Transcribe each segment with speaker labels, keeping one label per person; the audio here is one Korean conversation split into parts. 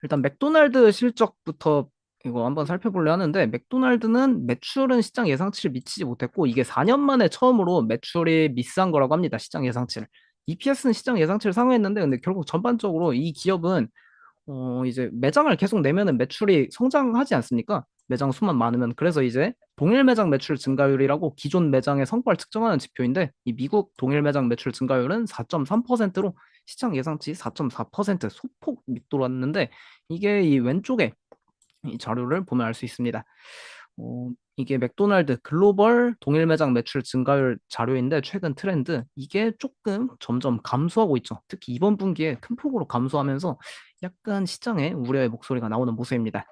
Speaker 1: 일단 맥도날드 실적부터 이거 한번 살펴보려 하는데 맥도날드는 매출은 시장 예상치를 미치지 못했고 이게 4년 만에 처음으로 매출이 미스한 거라고 합니다. 시장 예상치를. EPS는 시장 예상치를 상회했는데 근데 결국 전반적으로 이 기업은 이제 매장을 계속 내면은 매출이 성장하지 않습니까? 매장 수만 많으면. 그래서 이제 동일 매장 매출 증가율이라고 기존 매장의 성과를 측정하는 지표인데 이 미국 동일 매장 매출 증가율은 4.3%로 시장 예상치 4.4% 소폭 밑돌았는데 이게 이 왼쪽에 이 자료를 보면 알 수 있습니다. 이게 맥도날드 글로벌 동일 매장 매출 증가율 자료인데 최근 트렌드 이게 조금 점점 감소하고 있죠. 특히 이번 분기에 큰 폭으로 감소하면서 약간 시장에 우려의 목소리가 나오는 모습입니다.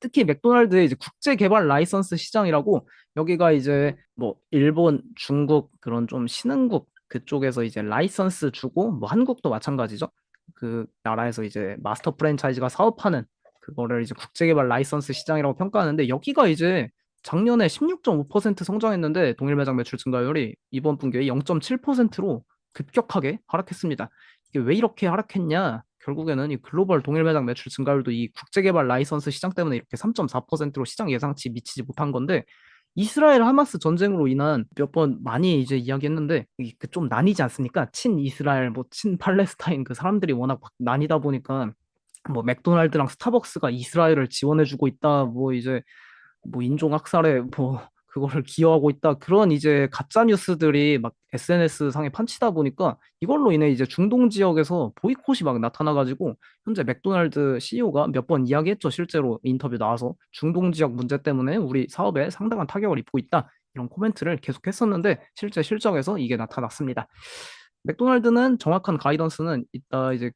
Speaker 1: 특히 맥도날드의 이제 국제 개발 라이선스 시장이라고 여기가 이제 뭐 일본, 중국 그런 좀 신흥국 그쪽에서 이제 라이선스 주고 뭐 한국도 마찬가지죠. 그 나라에서 이제 마스터 프랜차이즈가 사업하는 그거를 이제 국제 개발 라이선스 시장이라고 평가하는데 여기가 이제 작년에 16.5% 성장했는데 동일 매장 매출 증가율이 이번 분기에 0.7%로 급격하게 하락했습니다. 이게 왜 이렇게 하락했냐? 결국에는 이 글로벌 동일 매장 매출 증가율도 이 국제개발 라이선스 시장 때문에 이렇게 3.4%로 시장 예상치 미치지 못한 건데 이스라엘 하마스 전쟁으로 인한 몇 번 많이 이제 이야기했는데 좀 나뉘지 않습니까? 친 이스라엘 뭐 친 팔레스타인 그 사람들이 워낙 막 나뉘다 보니까 뭐 맥도날드랑 스타벅스가 이스라엘을 지원해주고 있다 뭐 이제 뭐 인종 학살에 뭐 그거를 기여하고 있다 그런 이제 가짜 뉴스들이 막 SNS 상에 판치다 보니까 이걸로 인해 이제 중동 지역에서 보이콧이 막 나타나가지고 현재 맥도날드 CEO가 몇 번 이야기했죠. 실제로 인터뷰 나와서 중동 지역 문제 때문에 우리 사업에 상당한 타격을 입고 있다 이런 코멘트를 계속 했었는데 실제 실적에서 이게 나타났습니다. 맥도날드는 정확한 가이던스는 이따 이제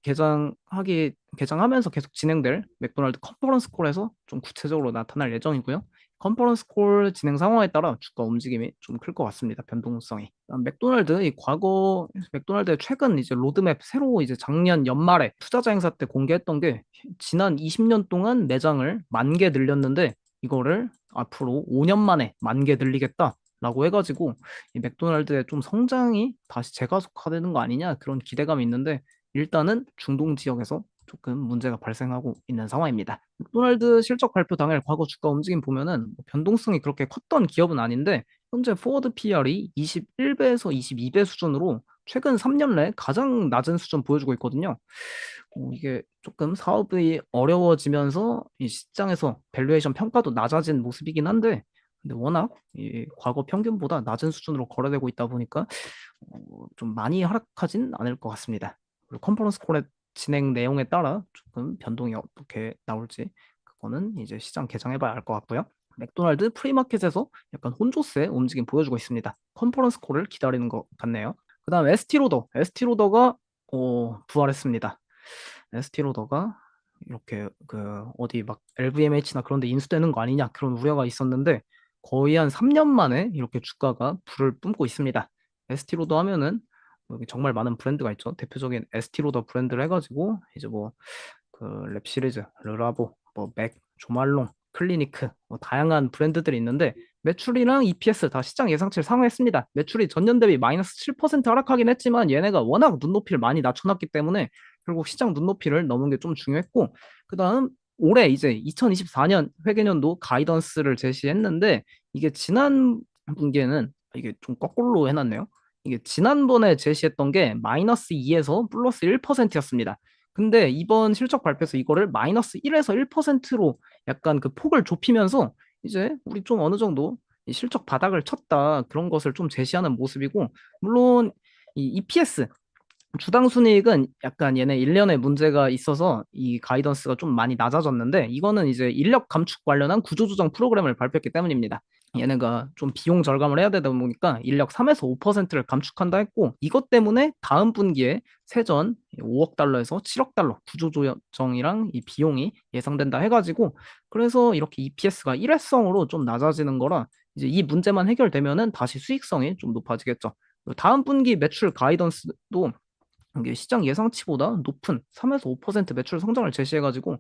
Speaker 1: 개장하면서 계속 진행될 맥도날드 컨퍼런스 콜에서 좀 구체적으로 나타날 예정이고요. 컨퍼런스 콜 진행 상황에 따라 주가 움직임이 좀 클 것 같습니다. 변동성이. 맥도날드 이 과거 맥도날드의 최근 이제 로드맵 새로 이제 작년 연말에 투자자 행사 때 공개했던 게 지난 20년 동안 매장을 10,000개 늘렸는데 이거를 앞으로 5년 만에 10,000개 늘리겠다라고 해가지고 이 맥도날드의 좀 성장이 다시 재가속화되는 거 아니냐 그런 기대감이 있는데 일단은 중동 지역에서 조금 문제가 발생하고 있는 상황입니다. 맥도날드 실적 발표 당일 과거 주가 움직임 보면은 뭐 변동성이 그렇게 컸던 기업은 아닌데 현재 포워드 PR이 21배에서 22배 수준으로 최근 3년 내 가장 낮은 수준 보여주고 있거든요. 이게 조금 사업이 어려워지면서 이 시장에서 밸류에이션 평가도 낮아진 모습이긴 한데 근데 워낙 이 과거 평균보다 낮은 수준으로 거래되고 있다 보니까 좀 많이 하락하진 않을 것 같습니다. 그리고 컨퍼런스 콜의 진행 내용에 따라 조금 변동이 어떻게 나올지 그거는 이제 시장 개장해봐야 알 것 같고요. 맥도날드 프리마켓에서 약간 혼조세 움직임 보여주고 있습니다. 컨퍼런스 콜을 기다리는 것 같네요. 그다음 에스티로더가 부활했습니다. 에스티로더가 이렇게 그 어디 막 LVMH나 그런 데 인수되는 거 아니냐 그런 우려가 있었는데 거의 한 3년 만에 이렇게 주가가 불을 뿜고 있습니다. 에스티로더 하면은 여기 정말 많은 브랜드가 있죠. 대표적인 에스티로더 브랜드를 해가지고 이제 뭐 그 랩 시리즈, 르라보, 뭐 맥, 조말론, 클리니크 뭐 다양한 브랜드들이 있는데 매출이랑 EPS 다 시장 예상치를 상회했습니다. 매출이 전년 대비 마이너스 7% 하락하긴 했지만 얘네가 워낙 눈높이를 많이 낮춰놨기 때문에 결국 시장 눈높이를 넘은 게 좀 중요했고 그다음 올해 이제 2024년 회계년도 가이던스를 제시했는데 이게 지난 분기에는 이게 좀 거꾸로 해놨네요. 이게 지난번에 제시했던 게 마이너스 2에서 플러스 1%였습니다. 근데 이번 실적 발표에서 이거를 마이너스 1에서 1%로 약간 그 폭을 좁히면서 이제 우리 좀 어느 정도 이 실적 바닥을 쳤다 그런 것을 좀 제시하는 모습이고 물론 이 EPS 주당 순이익은 약간 얘네 1년에 문제가 있어서 이 가이던스가 좀 많이 낮아졌는데 이거는 이제 인력 감축 관련한 구조조정 프로그램을 발표했기 때문입니다. 얘네가 좀 비용 절감을 해야 되다 보니까 인력 3에서 5%를 감축한다 했고 이것 때문에 다음 분기에 세전 5억 달러에서 7억 달러 구조조정이랑 이 비용이 예상된다 해가지고 그래서 이렇게 EPS가 일회성으로 좀 낮아지는 거라 이제 이 문제만 해결되면은 다시 수익성이 좀 높아지겠죠. 다음 분기 매출 가이던스도 이게 시장 예상치보다 높은 3에서 5% 매출 성장을 제시해가지고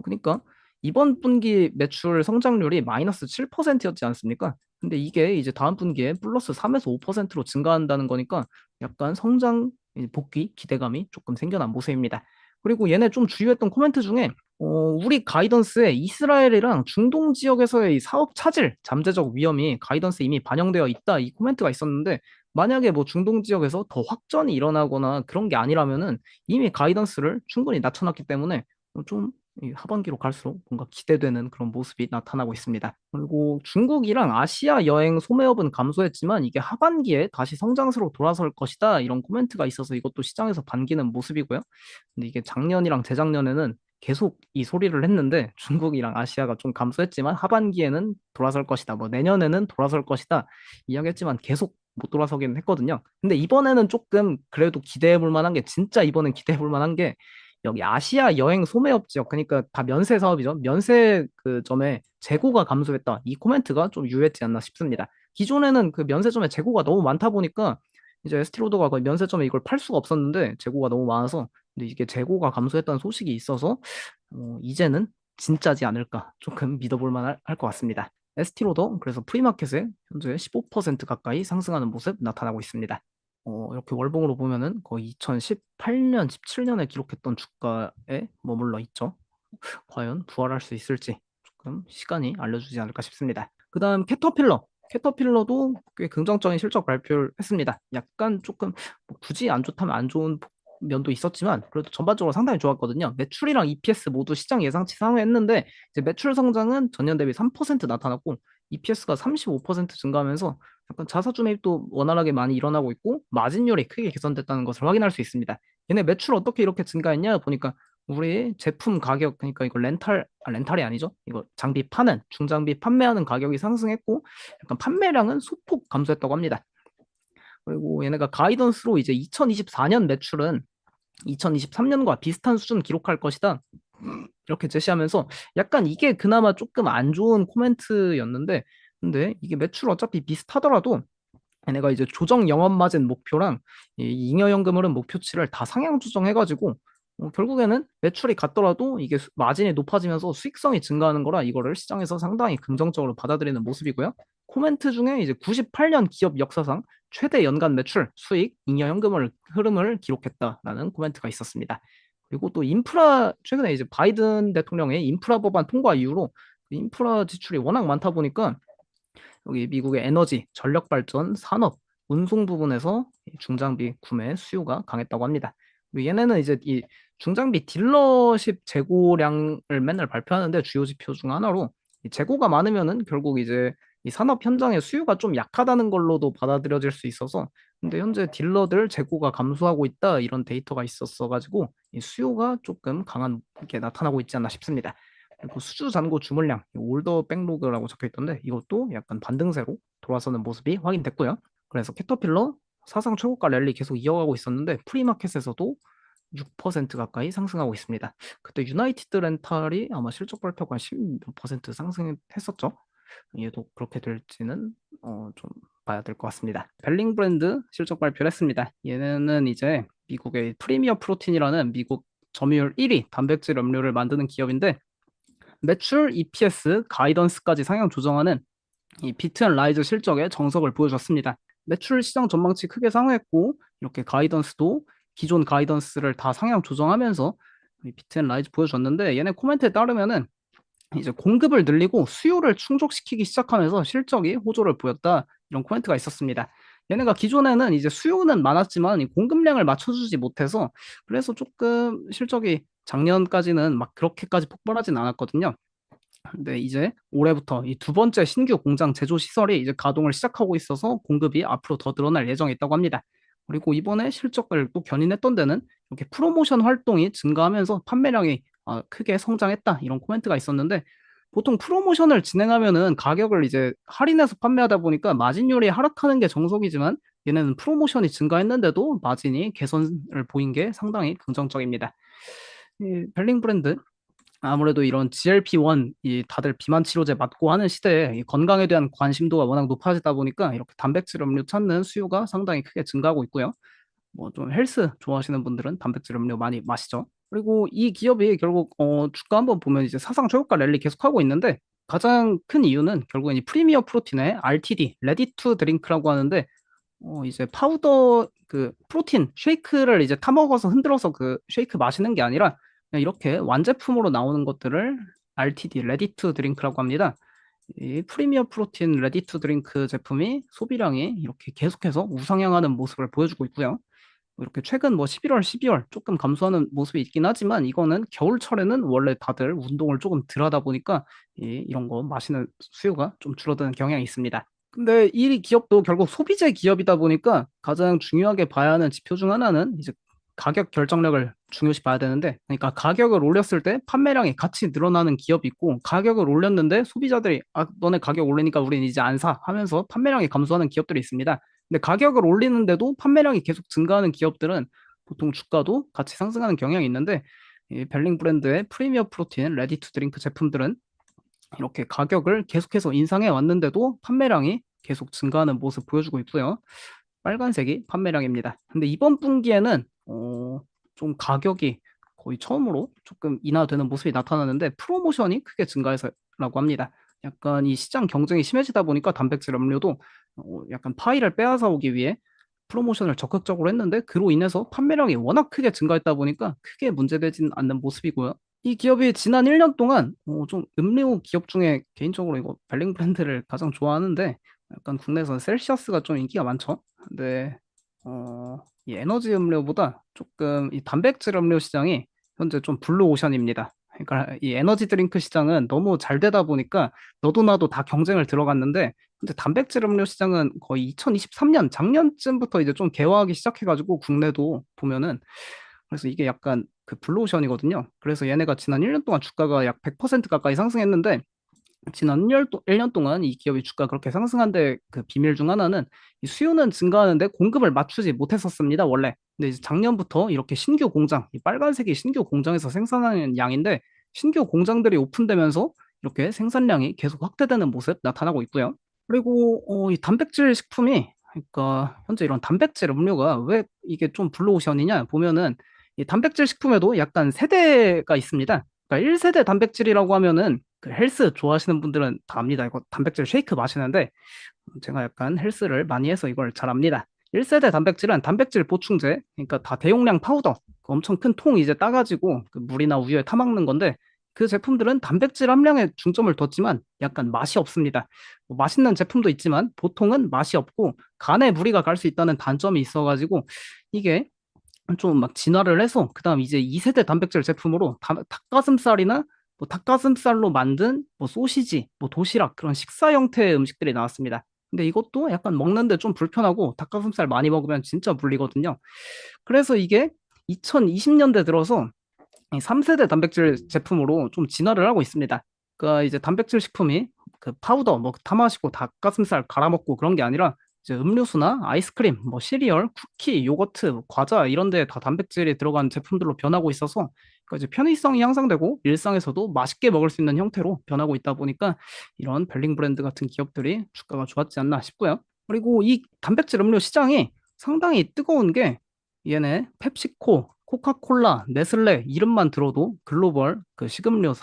Speaker 1: 그러니까 이번 분기 매출 성장률이 마이너스 7%였지 않습니까? 근데 이게 이제 다음 분기에 플러스 3에서 5%로 증가한다는 거니까 약간 성장 복귀 기대감이 조금 생겨난 모습입니다. 그리고 얘네 좀 주요했던 코멘트 중에 우리 가이던스에 이스라엘이랑 중동 지역에서의 이 사업 차질, 잠재적 위험이 가이던스에 이미 반영되어 있다. 이 코멘트가 있었는데 만약에 뭐 중동 지역에서 더 확전이 일어나거나 그런 게 아니라면은 이미 가이던스를 충분히 낮춰놨기 때문에 좀 하반기로 갈수록 뭔가 기대되는 그런 모습이 나타나고 있습니다. 그리고 중국이랑 아시아 여행 소매업은 감소했지만 이게 하반기에 다시 성장세로 돌아설 것이다. 이런 코멘트가 있어서 이것도 시장에서 반기는 모습이고요. 근데 이게 작년이랑 재작년에는 계속 이 소리를 했는데 중국이랑 아시아가 좀 감소했지만 하반기에는 돌아설 것이다. 뭐 내년에는 돌아설 것이다. 이야기했지만 계속 못 돌아서긴 했거든요. 근데 이번에는 조금 그래도 기대해 볼 만한 게 진짜 이번엔 기대해 볼 만한 게 여기 아시아 여행 소매업 지역 그러니까 다 면세 사업이죠. 면세 그 점에 재고가 감소했다. 이 코멘트가 좀 유효했지 않나 싶습니다. 기존에는 그 면세점에 재고가 너무 많다 보니까 이제 에스티로더가 거의 면세점에 이걸 팔 수가 없었는데 재고가 너무 많아서 근데 이게 재고가 감소했다는 소식이 있어서 이제는 진짜지 않을까 조금 믿어볼 만할 것 같습니다. 에스티로더 그래서 프리마켓에 현재 15% 가까이 상승하는 모습 나타나고 있습니다. 이렇게 월봉으로 보면은 거의 2018년, 17년에 기록했던 주가에 머물러 있죠. 과연 부활할 수 있을지 조금 시간이 알려주지 않을까 싶습니다. 그 다음 캐터필러. 캐터필러도 꽤 긍정적인 실적 발표를 했습니다. 약간 조금 뭐 굳이 안 좋다면 안 좋은 면도 있었지만 그래도 전반적으로 상당히 좋았거든요. 매출이랑 EPS 모두 시장 예상치 상회했는데 이제 매출 성장은 전년 대비 3% 나타났고 EPS가 35% 증가하면서 약간 자사주 매입도 원활하게 많이 일어나고 있고 마진율이 크게 개선됐다는 것을 확인할 수 있습니다. 얘네 매출 어떻게 이렇게 증가했냐 보니까 우리 제품 가격 그러니까 이거 렌탈이 아니죠. 이거 장비 파는 중장비 판매하는 가격이 상승했고 약간 판매량은 소폭 감소했다고 합니다. 그리고 얘네가 가이던스로 이제 2024년 매출은 2023년과 비슷한 수준 기록할 것이다. 이렇게 제시하면서 약간 이게 그나마 조금 안 좋은 코멘트였는데 근데 이게 매출 어차피 비슷하더라도 얘네가 이제 조정 영업 마진 목표랑 이 잉여연금 흐름 목표치를 다 상향 조정해가지고 결국에는 매출이 같더라도 이게 마진이 높아지면서 수익성이 증가하는 거라 이거를 시장에서 상당히 긍정적으로 받아들이는 모습이고요. 코멘트 중에 이제 98년 기업 역사상 최대 연간 매출, 수익, 잉여연금을 흐름을 기록했다라는 코멘트가 있었습니다. 그리고 또 인프라 최근에 이제 바이든 대통령의 인프라 법안 통과 이후로 인프라 지출이 워낙 많다 보니까 여기 미국의 에너지, 전력 발전, 산업, 운송 부분에서 중장비 구매 수요가 강했다고 합니다. 그리고 얘네는 이제 이 중장비 딜러십 재고량을 맨날 발표하는데 주요 지표 중 하나로 이 재고가 많으면은 결국 이제 이 산업 현장의 수요가 좀 약하다는 걸로도 받아들여질 수 있어서 근데 현재 딜러들 재고가 감소하고 있다 이런 데이터가 있었어 가지고 이 수요가 조금 강한 게 나타나고 있지 않나 싶습니다. 그리고 수주 잔고 주물량 올더 백로그라고 적혀 있던데 이것도 약간 반등세로 돌아서는 모습이 확인됐고요. 그래서 캐터필러 사상 최고가 랠리 계속 이어가고 있었는데 프리마켓에서도 6% 가까이 상승하고 있습니다. 그때 유나이티드 렌탈이 아마 실적 발표가 10% 상승했었죠. 얘도 그렇게 될지는 좀 봐야 될 것 같습니다. 벨링 브랜드 실적 발표를 했습니다. 얘는 이제 미국의 프리미어 프로틴이라는 미국 점유율 1위 단백질 음료를 만드는 기업인데 매출, EPS, 가이던스까지 상향 조정하는 이 비트앤라이즈 실적의 정석을 보여줬습니다. 매출 시장 전망치 크게 상회했고 이렇게 가이던스도 기존 가이던스를 다 상향 조정하면서 비트앤라이즈 보여줬는데 얘네 코멘트에 따르면은 이제 공급을 늘리고 수요를 충족시키기 시작하면서 실적이 호조를 보였다 이런 코멘트가 있었습니다. 얘네가 기존에는 이제 수요는 많았지만 이 공급량을 맞춰주지 못해서 그래서 조금 실적이 작년까지는 막 그렇게까지 폭발하진 않았거든요. 근데 이제 올해부터 이 두 번째 신규 공장 제조 시설이 이제 가동을 시작하고 있어서 공급이 앞으로 더 늘어날 예정에 있다고 합니다. 그리고 이번에 실적을 또 견인했던 데는 이렇게 프로모션 활동이 증가하면서 판매량이 크게 성장했다 이런 코멘트가 있었는데 보통 프로모션을 진행하면은 가격을 이제 할인해서 판매하다 보니까 마진율이 하락하는 게 정석이지만 얘네는 프로모션이 증가했는데도 마진이 개선을 보인 게 상당히 긍정적입니다. 이 벨링 브랜드 아무래도 이런 GLP-1 이 다들 비만 치료제 맞고 하는 시대에 이 건강에 대한 관심도가 워낙 높아지다 보니까 이렇게 단백질 음료 찾는 수요가 상당히 크게 증가하고 있고요. 뭐 좀 헬스 좋아하시는 분들은 단백질 음료 많이 마시죠. 그리고 이 기업이 결국 주가 한번 보면 이제 사상 최고가 랠리 계속하고 있는데 가장 큰 이유는 결국엔 이 프리미어 프로틴의 RTD, 레디 투 드링크라고 하는데 이제 파우더 그 프로틴 쉐이크를 이제 타 먹어서 흔들어서 그 쉐이크 마시는 게 아니라 그냥 이렇게 완제품으로 나오는 것들을 RTD, 레디 투 드링크라고 합니다. 이 프리미어 프로틴 레디 투 드링크 제품이 소비량이 이렇게 계속해서 우상향하는 모습을 보여주고 있고요. 이렇게 최근 뭐 11월, 12월 조금 감소하는 모습이 있긴 하지만 이거는 겨울철에는 원래 다들 운동을 조금 덜 하다 보니까 이런 거 마시는 수요가 좀 줄어드는 경향이 있습니다. 근데 이 기업도 결국 소비재 기업이다 보니까 가장 중요하게 봐야 하는 지표 중 하나는 이제 가격 결정력을 중요시 봐야 되는데, 그러니까 가격을 올렸을 때 판매량이 같이 늘어나는 기업이 있고, 가격을 올렸는데 소비자들이 너네 가격 올리니까 우린 이제 안 사 하면서 판매량이 감소하는 기업들이 있습니다. 근데 가격을 올리는데도 판매량이 계속 증가하는 기업들은 보통 주가도 같이 상승하는 경향이 있는데, 이 벨링 브랜드의 프리미어 프로틴 레디 투 드링크 제품들은 이렇게 가격을 계속해서 인상해 왔는데도 판매량이 계속 증가하는 모습 보여주고 있고요. 빨간색이 판매량입니다. 근데 이번 분기에는 좀 가격이 거의 처음으로 조금 인하되는 모습이 나타나는데 프로모션이 크게 증가해서라고 합니다. 약간 이 시장 경쟁이 심해지다 보니까 단백질 음료도 약간 파이를 빼앗아 오기 위해 프로모션을 적극적으로 했는데 그로 인해서 판매량이 워낙 크게 증가했다 보니까 크게 문제되진 않는 모습이고요. 이 기업이 지난 1년 동안 좀 음료 기업 중에 개인적으로 이거 벨링 브랜드를 가장 좋아하는데 약간 국내에서는 셀시어스가 좀 인기가 많죠. 근데 이 에너지 음료보다 조금 이 단백질 음료 시장이 현재 좀 블루 오션입니다. 그러니까 이 에너지 드링크 시장은 너무 잘 되다 보니까 너도 나도 다 경쟁을 들어갔는데 근데 단백질 음료 시장은 거의 2023년 작년쯤부터 이제 좀 개화하기 시작해가지고 국내도 보면은 그래서 이게 약간 그 블루오션이거든요. 그래서 얘네가 지난 1년 동안 주가가 약 100% 가까이 상승했는데 지난 1년 동안 이 기업이 주가 그렇게 상승한 데 그 비밀 중 하나는 이 수요는 증가하는데 공급을 맞추지 못했었습니다, 원래. 근데 이제 작년부터 이렇게 신규 공장, 이 빨간색이 신규 공장에서 생산하는 양인데 신규 공장들이 오픈되면서 이렇게 생산량이 계속 확대되는 모습 나타나고 있고요. 그리고 이 단백질 식품이 그러니까 현재 이런 단백질 음료가 왜 이게 좀 블루오션이냐 보면은 이 단백질 식품에도 약간 세대가 있습니다. 그러니까 1세대 단백질이라고 하면은 그 헬스 좋아하시는 분들은 다 압니다. 이거 단백질 쉐이크 마시는데 제가 약간 헬스를 많이 해서 이걸 잘 압니다. 1세대 단백질은 단백질 보충제, 그러니까 다 대용량 파우더, 그 엄청 큰 통 이제 따가지고 그 물이나 우유에 타먹는 건데 그 제품들은 단백질 함량에 중점을 뒀지만 약간 맛이 없습니다. 뭐 맛있는 제품도 있지만 보통은 맛이 없고 간에 무리가 갈 수 있다는 단점이 있어가지고 이게 좀 막 진화를 해서 그다음 이제 2세대 단백질 제품으로 닭가슴살이나 뭐 닭가슴살로 만든 뭐 소시지, 뭐 도시락 그런 식사 형태의 음식들이 나왔습니다. 근데 이것도 약간 먹는데 좀 불편하고 닭가슴살 많이 먹으면 진짜 물리거든요. 그래서 이게 2020년대 들어서 3세대 단백질 제품으로 좀 진화를 하고 있습니다. 그러니까 이제 단백질 식품이 그 파우더 뭐 타 마시고 닭가슴살 갈아 먹고 그런 게 아니라 이제 음료수나 아이스크림, 뭐 시리얼, 쿠키, 요거트, 과자 이런 데 다 단백질이 들어간 제품들로 변하고 있어서 그러니까 이제 편의성이 향상되고 일상에서도 맛있게 먹을 수 있는 형태로 변하고 있다 보니까 이런 벨링 브랜드 같은 기업들이 주가가 좋았지 않나 싶고요. 그리고 이 단백질 음료 시장이 상당히 뜨거운 게 얘네 펩시코, 코카콜라, 네슬레 이름만 들어도 글로벌 그 식음료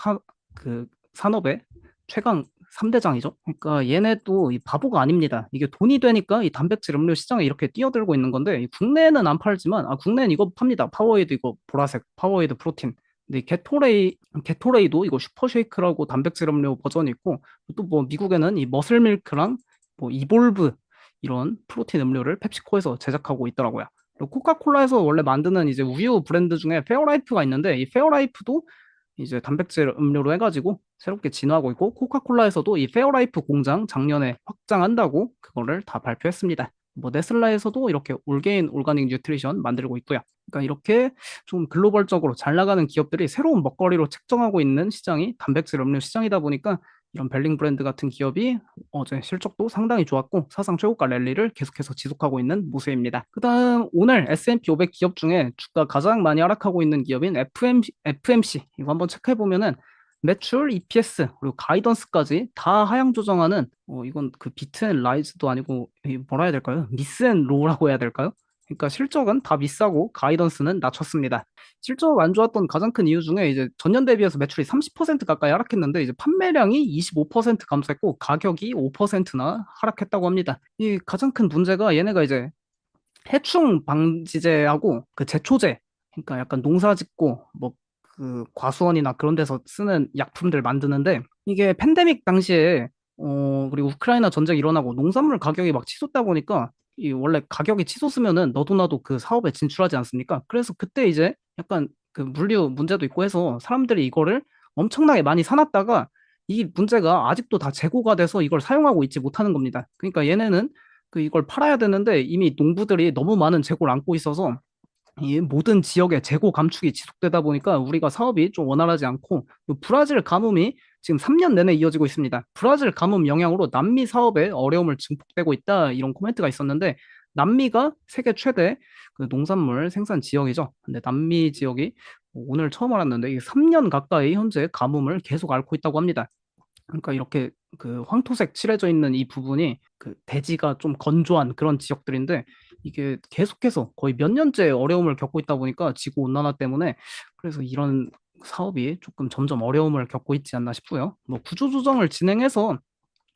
Speaker 1: 그 산업의 최강 3대장이죠. 그러니까 얘네도 이 바보가 아닙니다. 이게 돈이 되니까 이 단백질 음료 시장에 이렇게 뛰어들고 있는 건데 이 국내에는 안 팔지만 국내는 이거 팝니다. 파워에이드 이거 보라색 파워에이드 프로틴. 근데 이 게토레이도 이거 슈퍼쉐이크라고 단백질 음료 버전이 있고 또 뭐 미국에는 이 머슬밀크랑 뭐 이볼브 이런 프로틴 음료를 펩시코에서 제작하고 있더라고요. 그리고 코카콜라에서 원래 만드는 이제 우유 브랜드 중에 페어라이프가 있는데 이 페어라이프도 이제 단백질 음료로 해가지고 새롭게 진화하고 있고 코카콜라에서도 이 페어라이프 공장 작년에 확장한다고 그거를 다 발표했습니다. 뭐 네슬라에서도 이렇게 올게인 올가닉 뉴트리션 만들고 있고요. 그러니까 이렇게 좀 글로벌적으로 잘 나가는 기업들이 새로운 먹거리로 책정하고 있는 시장이 단백질 음료 시장이다 보니까 이런 벨링 브랜드 같은 기업이 어제 실적도 상당히 좋았고 사상 최고가 랠리를 계속해서 지속하고 있는 모습입니다. 그다음 오늘 S&P 500 기업 중에 주가 가장 많이 하락하고 있는 기업인 FMC 이거 한번 체크해 보면은 매출, EPS 그리고 가이던스까지 다 하향 조정하는 이건 그 비트 앤 라이즈도 아니고 뭐라 해야 될까요? 미스 앤 로우라고 해야 될까요? 그러니까 실적은 다 비싸고 가이던스는 낮췄습니다. 실적 안 좋았던 가장 큰 이유 중에 이제 전년 대비해서 매출이 30% 가까이 하락했는데 이제 판매량이 25% 감소했고 가격이 5%나 하락했다고 합니다. 이 가장 큰 문제가 얘네가 이제 해충 방지제하고 그 제초제, 그러니까 약간 농사 짓고 뭐 그 과수원이나 그런 데서 쓰는 약품들 만드는데 이게 팬데믹 당시에 그리고 우크라이나 전쟁 일어나고 농산물 가격이 막 치솟다 보니까 이 원래 가격이 치솟으면은 너도 나도 그 사업에 진출하지 않습니까? 그래서 그때 이제 약간 그 물류 문제도 있고 해서 사람들이 이거를 엄청나게 많이 사놨다가 이 문제가 아직도 다 재고가 돼서 이걸 사용하고 있지 못하는 겁니다. 그러니까 얘네는 그 이걸 팔아야 되는데 이미 농부들이 너무 많은 재고를 안고 있어서 이 모든 지역의 재고 감축이 지속되다 보니까 우리가 사업이 좀 원활하지 않고 또 브라질 가뭄이 지금 3년 내내 이어지고 있습니다. 브라질 가뭄 영향으로 남미 사업에 어려움을 증폭되고 있다 이런 코멘트가 있었는데 남미가 세계 최대 그 농산물 생산 지역이죠. 근데 남미 지역이 오늘 처음 알았는데 이 3년 가까이 현재 가뭄을 계속 앓고 있다고 합니다. 그러니까 이렇게 그 황토색 칠해져 있는 이 부분이 그 대지가 좀 건조한 그런 지역들인데 이게 계속해서 거의 몇 년째 어려움을 겪고 있다 보니까 지구 온난화 때문에 그래서 이런 사업이 조금 점점 어려움을 겪고 있지 않나 싶고요. 뭐 구조조정을 진행해서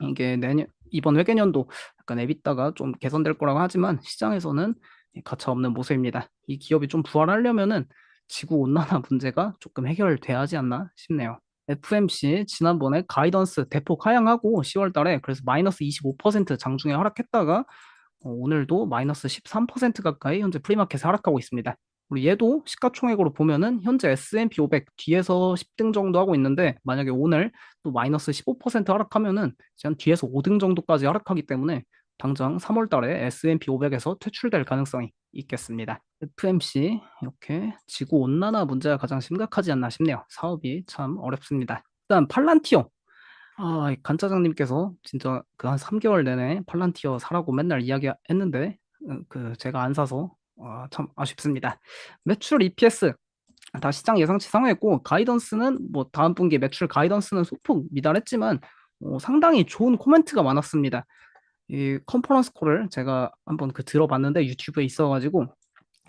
Speaker 1: 이게 내년 이번 회계년도 약간 에비타가 좀 개선될 거라고 하지만 시장에서는 가차 없는 모습입니다. 이 기업이 좀 부활하려면은 지구 온난화 문제가 조금 해결돼야 하지 않나 싶네요. FMC 지난번에 가이던스 대폭 하향하고 10월 달에 그래서 마이너스 25% 장중에 하락했다가 오늘도 마이너스 13% 가까이 현재 프리마켓에 하락하고 있습니다. 그리고 얘도 시가총액으로 보면은 현재 S&P 500 뒤에서 10등 정도 하고 있는데 만약에 오늘 또 마이너스 15% 하락하면은 이제 한 뒤에서 5등 정도까지 하락하기 때문에 당장 3월 달에 S&P 500에서 퇴출될 가능성이 있겠습니다. FMC 이렇게 지구 온난화 문제가 가장 심각하지 않나 싶네요. 사업이 참 어렵습니다. 일단 팔란티어 이 간짜장님께서 진짜 그 한 3개월 내내 팔란티어 사라고 맨날 이야기했는데 그 제가 안 사서 참 아쉽습니다. 매출 EPS 다 시장 예상치 상회했고 가이던스는 뭐 다음 분기 매출 가이던스는 소폭 미달했지만 상당히 좋은 코멘트가 많았습니다. 이 컨퍼런스 콜을 제가 한번 그 들어봤는데 유튜브에 있어가지고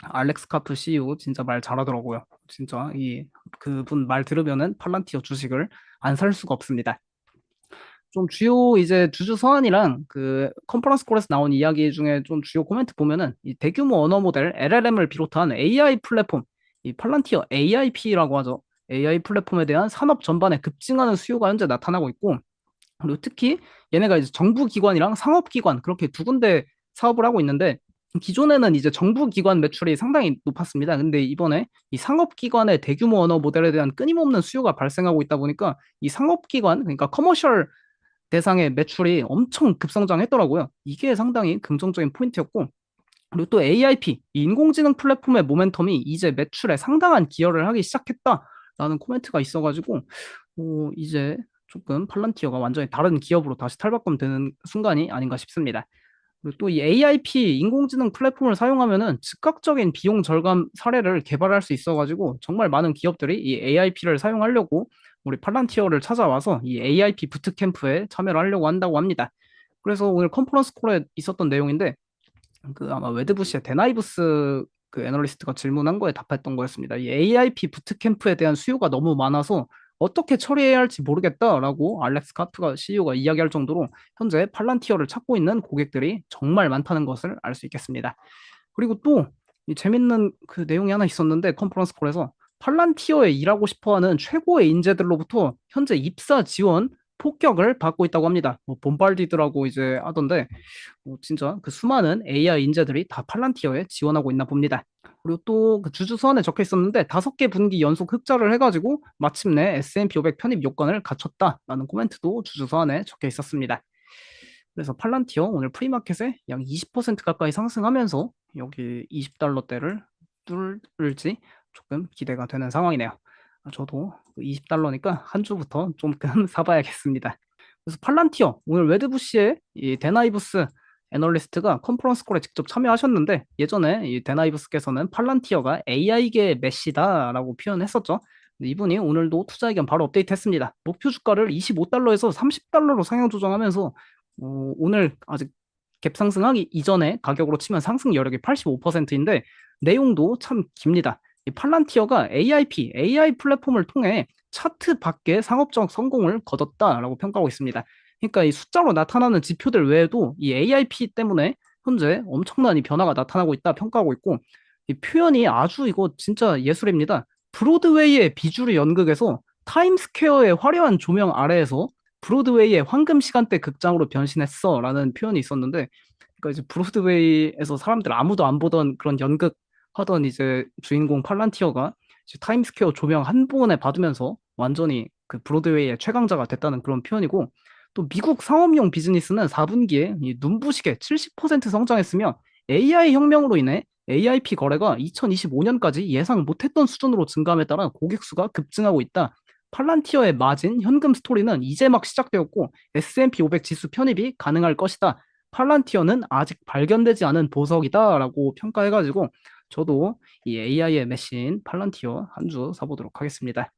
Speaker 1: 알렉스 카프 CEO 진짜 말 잘하더라고요. 진짜 이 그분 말 들으면은 팔란티어 주식을 안 살 수가 없습니다. 좀 주요 이제 주주 서한이랑 그 컨퍼런스 콜에서 나온 이야기 중에 좀 주요 코멘트 보면은 이 대규모 언어 모델 LLM을 비롯한 AI 플랫폼, 이 팔란티어 AIP라고 하죠. AI 플랫폼에 대한 산업 전반에 급증하는 수요가 현재 나타나고 있고, 그리고 특히 얘네가 이제 정부 기관이랑 상업 기관 그렇게 두 군데 사업을 하고 있는데 기존에는 이제 정부 기관 매출이 상당히 높았습니다. 근데 이번에 이 상업 기관의 대규모 언어 모델에 대한 끊임없는 수요가 발생하고 있다 보니까 이 상업 기관 그러니까 커머셜 대상의 매출이 엄청 급성장했더라고요. 이게 상당히 긍정적인 포인트였고, 그리고 또 AIP, 이 인공지능 플랫폼의 모멘텀이 이제 매출에 상당한 기여를 하기 시작했다라는 코멘트가 있어가지고, 이제 조금 팔란티어가 완전히 다른 기업으로 다시 탈바꿈되는 순간이 아닌가 싶습니다. 그리고 또 이 AIP 인공지능 플랫폼을 사용하면은 즉각적인 비용 절감 사례를 개발할 수 있어가지고 정말 많은 기업들이 이 AIP를 사용하려고 우리 팔란티어를 찾아와서 이 AIP 부트캠프에 참여를 하려고 한다고 합니다. 그래서 오늘 컨퍼런스 콜에 있었던 내용인데 그 아마 웨드부시의 데나이브스 그 애널리스트가 질문한 거에 답했던 거였습니다. 이 AIP 부트캠프에 대한 수요가 너무 많아서 어떻게 처리해야 할지 모르겠다라고 알렉스 카프가 CEO가 이야기할 정도로 현재 팔란티어를 찾고 있는 고객들이 정말 많다는 것을 알 수 있겠습니다. 그리고 또 이 재밌는 그 내용이 하나 있었는데 컨퍼런스 콜에서 팔란티어에 일하고 싶어하는 최고의 인재들로부터 현재 입사 지원 폭격을 받고 있다고 합니다. 뭐 본발디드라고 이제 하던데 진짜 그 수많은 AI 인재들이 다 팔란티어에 지원하고 있나 봅니다. 그리고 또 그 주주 서한에 적혀 있었는데 5개 분기 연속 흑자를 해가지고 마침내 S&P 500 편입 요건을 갖췄다라는 코멘트도 주주 서한에 적혀 있었습니다. 그래서 팔란티어 오늘 프리마켓에 약 20% 가까이 상승하면서 여기 20달러대를 뚫을지 조금 기대가 되는 상황이네요. 저도 20달러니까 한 주부터 좀 사봐야겠습니다. 그래서 팔란티어 오늘 웨드부시의 이 데나이브스 애널리스트가 컨퍼런스 콜에 직접 참여하셨는데 예전에 이 데나이브스께서는 팔란티어가 AI계의 메시다라고 표현했었죠. 근데 이분이 오늘도 투자 의견 바로 업데이트했습니다. 목표 주가를 25달러에서 30달러로 상향 조정하면서 오늘 아직 갭 상승하기 이전에 가격으로 치면 상승 여력이 85%인데 내용도 참 깁니다. 이 팔란티어가 AI 플랫폼을 통해 차트 밖에 상업적 성공을 거뒀다라고 평가하고 있습니다. 그러니까 이 숫자로 나타나는 지표들 외에도 이 AIP 때문에 현재 엄청난 이 변화가 나타나고 있다 평가하고 있고 이 표현이 아주 이거 진짜 예술입니다. 브로드웨이의 비주류 연극에서 타임스퀘어의 화려한 조명 아래에서 브로드웨이의 황금 시간대 극장으로 변신했어라는 표현이 있었는데 그러니까 이제 브로드웨이에서 사람들 아무도 안 보던 그런 연극 하던 이제 주인공 팔란티어가 이제 타임스퀘어 조명 한 번에 받으면서 완전히 그 브로드웨이의 최강자가 됐다는 그런 표현이고 또 미국 상업용 비즈니스는 4분기에 이 눈부시게 70% 성장했으며 AI 혁명으로 인해 AIP 거래가 2025년까지 예상 못했던 수준으로 증가함에 따라 고객 수가 급증하고 있다. 팔란티어의 마진, 현금 스토리는 이제 막 시작되었고 S&P 500 지수 편입이 가능할 것이다. 팔란티어는 아직 발견되지 않은 보석이다라고 평가해가지고 저도 이 AI의 메신 팔란티어 한 주 사보도록 하겠습니다.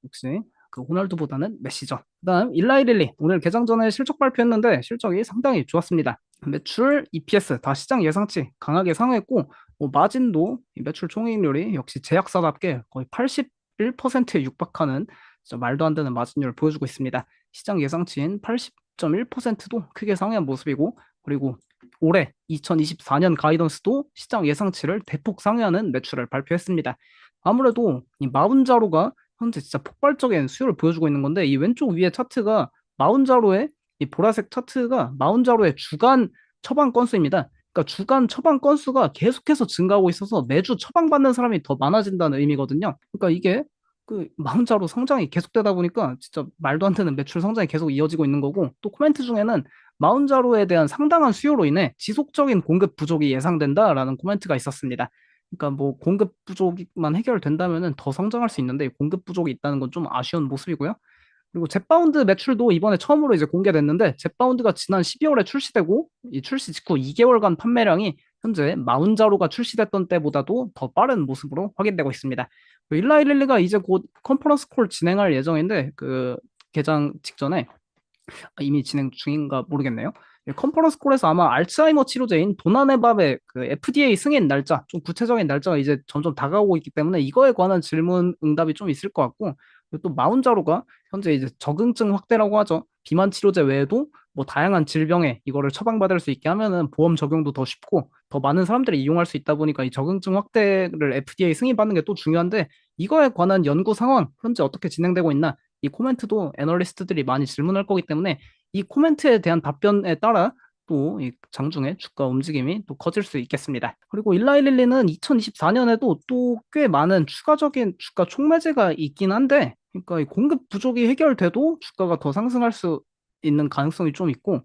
Speaker 1: 역시 그 호날두보다는 메시죠. 그다음 일라이릴리 오늘 개장 전에 실적 발표했는데 실적이 상당히 좋았습니다. 매출, EPS 다 시장 예상치 강하게 상회했고 마진도 매출 총이익률이 역시 제약사답게 거의 81%에 육박하는 진짜 말도 안 되는 마진율을 보여주고 있습니다. 시장 예상치인 80.1%도 크게 상회한 모습이고 그리고 올해 2024년 가이던스도 시장 예상치를 대폭 상회하는 매출을 발표했습니다. 아무래도 이 마운자로가 현재 진짜 폭발적인 수요를 보여주고 있는 건데 이 왼쪽 위에 차트가 마운자로의 이 보라색 차트가 마운자로의 주간 처방 건수입니다. 그러니까 주간 처방 건수가 계속해서 증가하고 있어서 매주 처방받는 사람이 더 많아진다는 의미거든요. 그러니까 이게 그 마운자로 성장이 계속되다 보니까 진짜 말도 안 되는 매출 성장이 계속 이어지고 있는 거고 또 코멘트 중에는 마운자로에 대한 상당한 수요로 인해 지속적인 공급 부족이 예상된다라는 코멘트가 있었습니다. 그러니까 뭐 공급 부족만 해결된다면은 더 성장할 수 있는데 공급 부족이 있다는 건 좀 아쉬운 모습이고요. 그리고 젯바운드 매출도 이번에 처음으로 이제 공개됐는데 젯바운드가 지난 12월에 출시되고 이 출시 직후 2개월간 판매량이 현재 마운자로가 출시됐던 때보다도 더 빠른 모습으로 확인되고 있습니다. 일라이릴리가 이제 곧 컨퍼런스 콜 진행할 예정인데 그 개장 직전에 이미 진행 중인가 모르겠네요. 컨퍼런스 콜에서 아마 알츠하이머 치료제인 도나네밥의 그 FDA 승인 날짜, 좀 구체적인 날짜가 이제 점점 다가오고 있기 때문에 이거에 관한 질문 응답이 좀 있을 것 같고, 그리고 또 마운자로가 현재 이제 적응증 확대라고 하죠. 비만 치료제 외에도 뭐 다양한 질병에 이거를 처방받을 수 있게 하면은 보험 적용도 더 쉽고 더 많은 사람들이 이용할 수 있다 보니까 이 적응증 확대를 FDA 승인받는 게 또 중요한데 이거에 관한 연구 상황 현재 어떻게 진행되고 있나 이 코멘트도 애널리스트들이 많이 질문할 거기 때문에 이 코멘트에 대한 답변에 따라 또 이 장중에 주가 움직임이 또 커질 수 있겠습니다. 그리고 일라이릴리는 2024년에도 또 꽤 많은 추가적인 주가 촉매제가 있긴 한데, 그러니까 이 공급 부족이 해결돼도 주가가 더 상승할 수 있는 가능성이 좀 있고,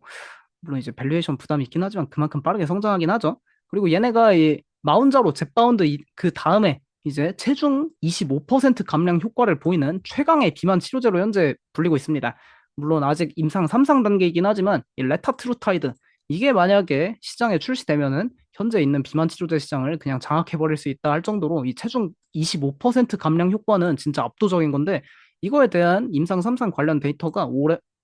Speaker 1: 물론 이제 밸류에이션 부담이 있긴 하지만 그만큼 빠르게 성장하긴 하죠. 그리고 얘네가 이 마운자로 젯바운드 그 다음에 이제 체중 25% 감량 효과를 보이는 최강의 비만 치료제로 현재 불리고 있습니다. 물론 아직 임상 3상 단계이긴 하지만 이 레타트루타이드 이게 만약에 시장에 출시되면은 현재 있는 비만 치료제 시장을 그냥 장악해버릴 수 있다 할 정도로 이 체중 25% 감량 효과는 진짜 압도적인 건데 이거에 대한 임상 3상 관련 데이터가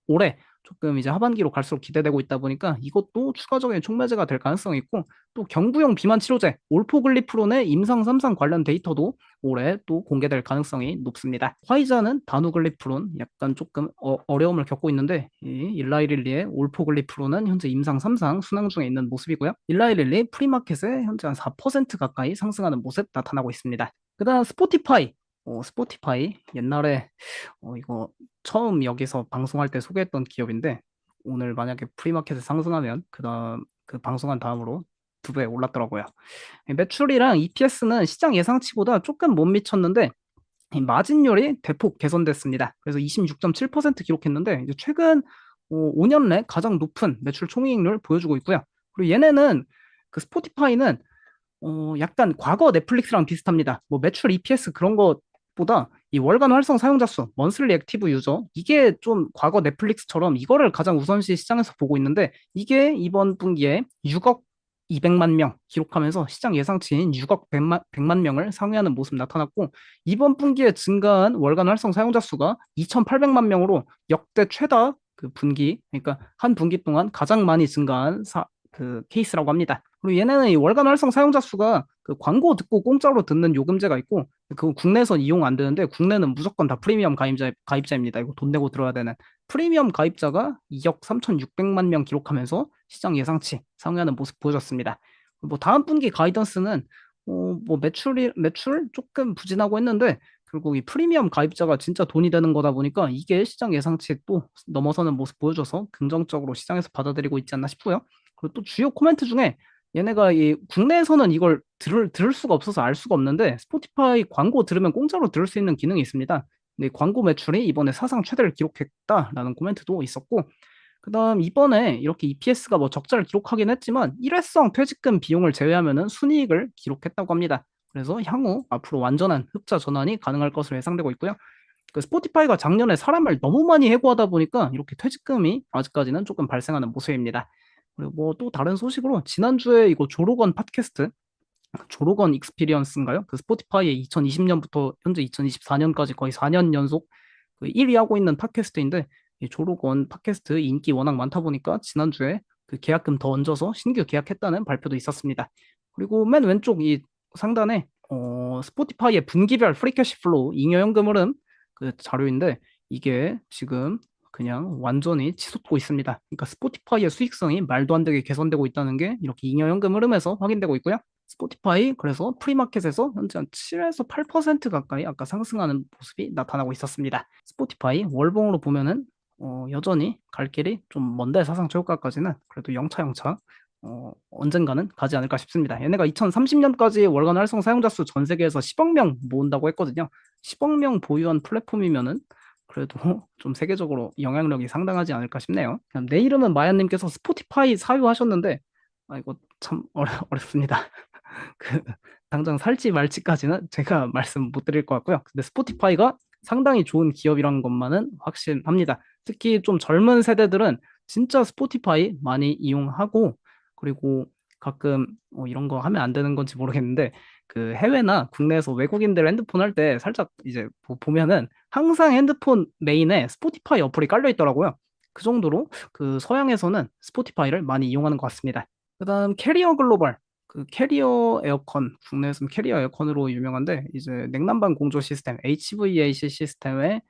Speaker 1: 올해 조금 이제 하반기로 갈수록 기대되고 있다 보니까 이것도 추가적인 촉매제가 될 가능성이 있고 또 경구용 비만 치료제 올포글리프론의 임상 3상 관련 데이터도 올해 또 공개될 가능성이 높습니다. 화이자는 다누글리프론 약간 조금 어려움을 겪고 있는데 이 일라이릴리의 올포글리프론은 현재 임상 3상 순항 중에 있는 모습이고요. 일라이릴리 프리마켓에 현재 한 4% 가까이 상승하는 모습 나타나고 있습니다. 그다음 스포티파이 스포티파이 옛날에 이거 처음 여기서 방송할 때 소개했던 기업인데 오늘 만약에 프리마켓에 상승하면 그다음 그 방송한 다음으로 2배 올랐더라고요. 매출이랑 EPS는 시장 예상치보다 조금 못 미쳤는데 이 마진율이 대폭 개선됐습니다. 그래서 26.7% 기록했는데 이제 최근 5년 내 가장 높은 매출 총이익률 보여주고 있고요. 그리고 얘네는 그 스포티파이는 약간 과거 넷플릭스랑 비슷합니다. 뭐 매출 EPS 그런 것보다 이 월간 활성 사용자 수, 먼슬리 액티브 유저 이게 좀 과거 넷플릭스처럼 이거를 가장 우선시 시장에서 보고 있는데 이게 이번 분기에 6억 200만 명 기록하면서 시장 예상치인 6억 100만 명을 상회하는 모습 나타났고 이번 분기에 증가한 월간 활성 사용자 수가 2,800만 명으로 역대 최다 그 분기 그러니까 한 분기 동안 가장 많이 증가한 그 케이스라고 합니다. 그리고 얘네는 이 월간 활성 사용자 수가 그 광고 듣고 공짜로 듣는 요금제가 있고 그거 국내에선 이용 안 되는데 국내는 무조건 다 프리미엄 가입자입니다. 이거 돈 내고 들어야 되는 프리미엄 가입자가 2억 3,600만 명 기록하면서 시장 예상치 상회하는 모습 보여줬습니다. 뭐 다음 분기 가이던스는 뭐 매출 조금 부진하고 했는데 결국 이 프리미엄 가입자가 진짜 돈이 되는 거다 보니까 이게 시장 예상치 또 넘어서는 모습 보여줘서 긍정적으로 시장에서 받아들이고 있지 않나 싶고요. 그리고 또 주요 코멘트 중에 얘네가 이 국내에서는 이걸 들을 수가 없어서 알 수가 없는데 스포티파이 광고 들으면 공짜로 들을 수 있는 기능이 있습니다. 근데 광고 매출이 이번에 사상 최대를 기록했다라는 코멘트도 있었고 그다음 이번에 이렇게 EPS가 뭐 적자를 기록하긴 했지만 일회성 퇴직금 비용을 제외하면은 순이익을 기록했다고 합니다. 그래서 향후 앞으로 완전한 흑자 전환이 가능할 것으로 예상되고 있고요. 그 스포티파이가 작년에 사람을 너무 많이 해고하다 보니까 이렇게 퇴직금이 아직까지는 조금 발생하는 모습입니다. 그리고 뭐 또 다른 소식으로 지난주에 이거 조로건 팟캐스트 조로건 익스피리언스인가요? 그 스포티파이의 2020년부터 현재 2024년까지 거의 4년 연속 그 1위 하고 있는 팟캐스트인데 이 조로건 팟캐스트 인기 워낙 많다 보니까 지난주에 그 계약금 더 얹어서 신규 계약했다는 발표도 있었습니다. 그리고 맨 왼쪽 이 상단에 스포티파이의 분기별 프리캐시 플로우 잉여연금 흐름 그 자료인데 이게 지금 그냥 완전히 치솟고 있습니다. 그러니까 스포티파이의 수익성이 말도 안 되게 개선되고 있다는 게 이렇게 잉여연금 흐름에서 확인되고 있고요. 스포티파이 그래서 프리마켓에서 현재 한 7에서 8% 가까이 아까 상승하는 모습이 나타나고 있었습니다. 스포티파이 월봉으로 보면은 여전히 갈 길이 좀 먼데 사상 최고가까지는 그래도 영차영차 언젠가는 가지 않을까 싶습니다. 얘네가 2030년까지 월간 활성 사용자 수 전 세계에서 10억 명 모은다고 했거든요. 10억 명 보유한 플랫폼이면은 그래도 좀 세계적으로 영향력이 상당하지 않을까 싶네요. 내 이름은 마야님께서 스포티파이 사유하셨는데 이거 참 어렵습니다. 그 당장 살지 말지까지는 제가 말씀 못 드릴 것 같고요. 근데 스포티파이가 상당히 좋은 기업이라는 것만은 확신합니다. 특히 좀 젊은 세대들은 진짜 스포티파이 많이 이용하고 그리고 가끔 이런 거 하면 안 되는 건지 모르겠는데 그 해외나 국내에서 외국인들 핸드폰 할 때 살짝 이제 보면은 항상 핸드폰 메인에 스포티파이 어플이 깔려 있더라고요. 그 정도로 그 서양에서는 스포티파이를 많이 이용하는 것 같습니다. 그다음 캐리어 글로벌 그 캐리어 에어컨 국내에서는 캐리어 에어컨으로 유명한데 이제 냉난방 공조 시스템 HVAC 시스템에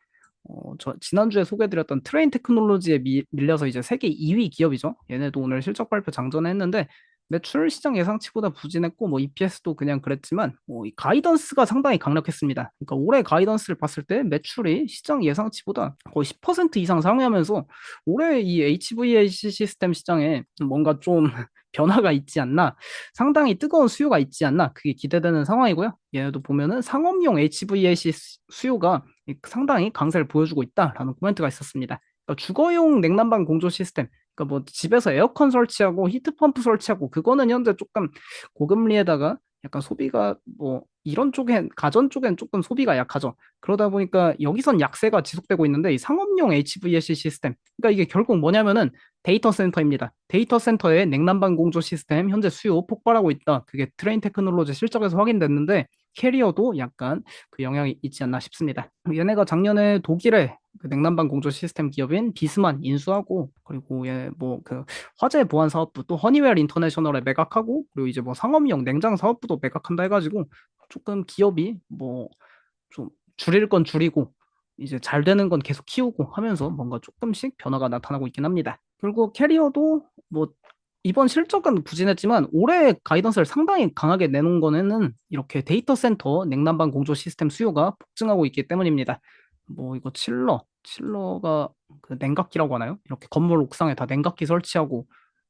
Speaker 1: 저 지난주에 소개해드렸던 트레인 테크놀로지에 밀려서 이제 세계 2위 기업이죠. 얘네도 오늘 실적 발표 장전에 했는데 매출 시장 예상치보다 부진했고 뭐 EPS도 그냥 그랬지만 이 가이던스가 상당히 강력했습니다. 그러니까 올해 가이던스를 봤을 때 매출이 시장 예상치보다 거의 10% 이상 상회하면서 올해 이 HVAC 시스템 시장에 뭔가 좀 변화가 있지 않나 상당히 뜨거운 수요가 있지 않나 그게 기대되는 상황이고요. 얘네도 보면은 상업용 HVAC 수요가 상당히 강세를 보여주고 있다라는 코멘트가 있었습니다. 그러니까 주거용 냉난방 공조 시스템, 그러니까 뭐 집에서 에어컨 설치하고 히트펌프 설치하고 그거는 현재 조금 고금리에다가 약간 소비가 뭐 이런 쪽엔 가전 쪽엔 조금 소비가 약하죠. 그러다 보니까 여기선 약세가 지속되고 있는데 이 상업용 HVAC 시스템, 그러니까 이게 결국 뭐냐면은 데이터 센터입니다. 데이터 센터의 냉난방 공조 시스템 현재 수요 폭발하고 있다. 그게 트레인 테크놀로지 실적에서 확인됐는데 캐리어도 약간 그 영향이 있지 않나 싶습니다. 얘네가 작년에 독일의 그 냉난방 공조 시스템 기업인 비스만 인수하고 그리고 얘뭐그 화재 보안 사업부 또 허니웰 인터내셔널에 매각하고 그리고 이제 뭐 상업용 냉장 사업부도 매각한다 해가지고 조금 기업이 뭐 좀 줄일 건 줄이고 이제 잘 되는 건 계속 키우고 하면서 뭔가 조금씩 변화가 나타나고 있긴 합니다. 그리고 캐리어도 뭐 이번 실적은 부진했지만 올해 가이던스를 상당히 강하게 내놓은 거는 이렇게 데이터 센터 냉난방 공조 시스템 수요가 폭증하고 있기 때문입니다. 뭐 이거 칠러가 그 냉각기라고 하나요? 이렇게 건물 옥상에 다 냉각기 설치하고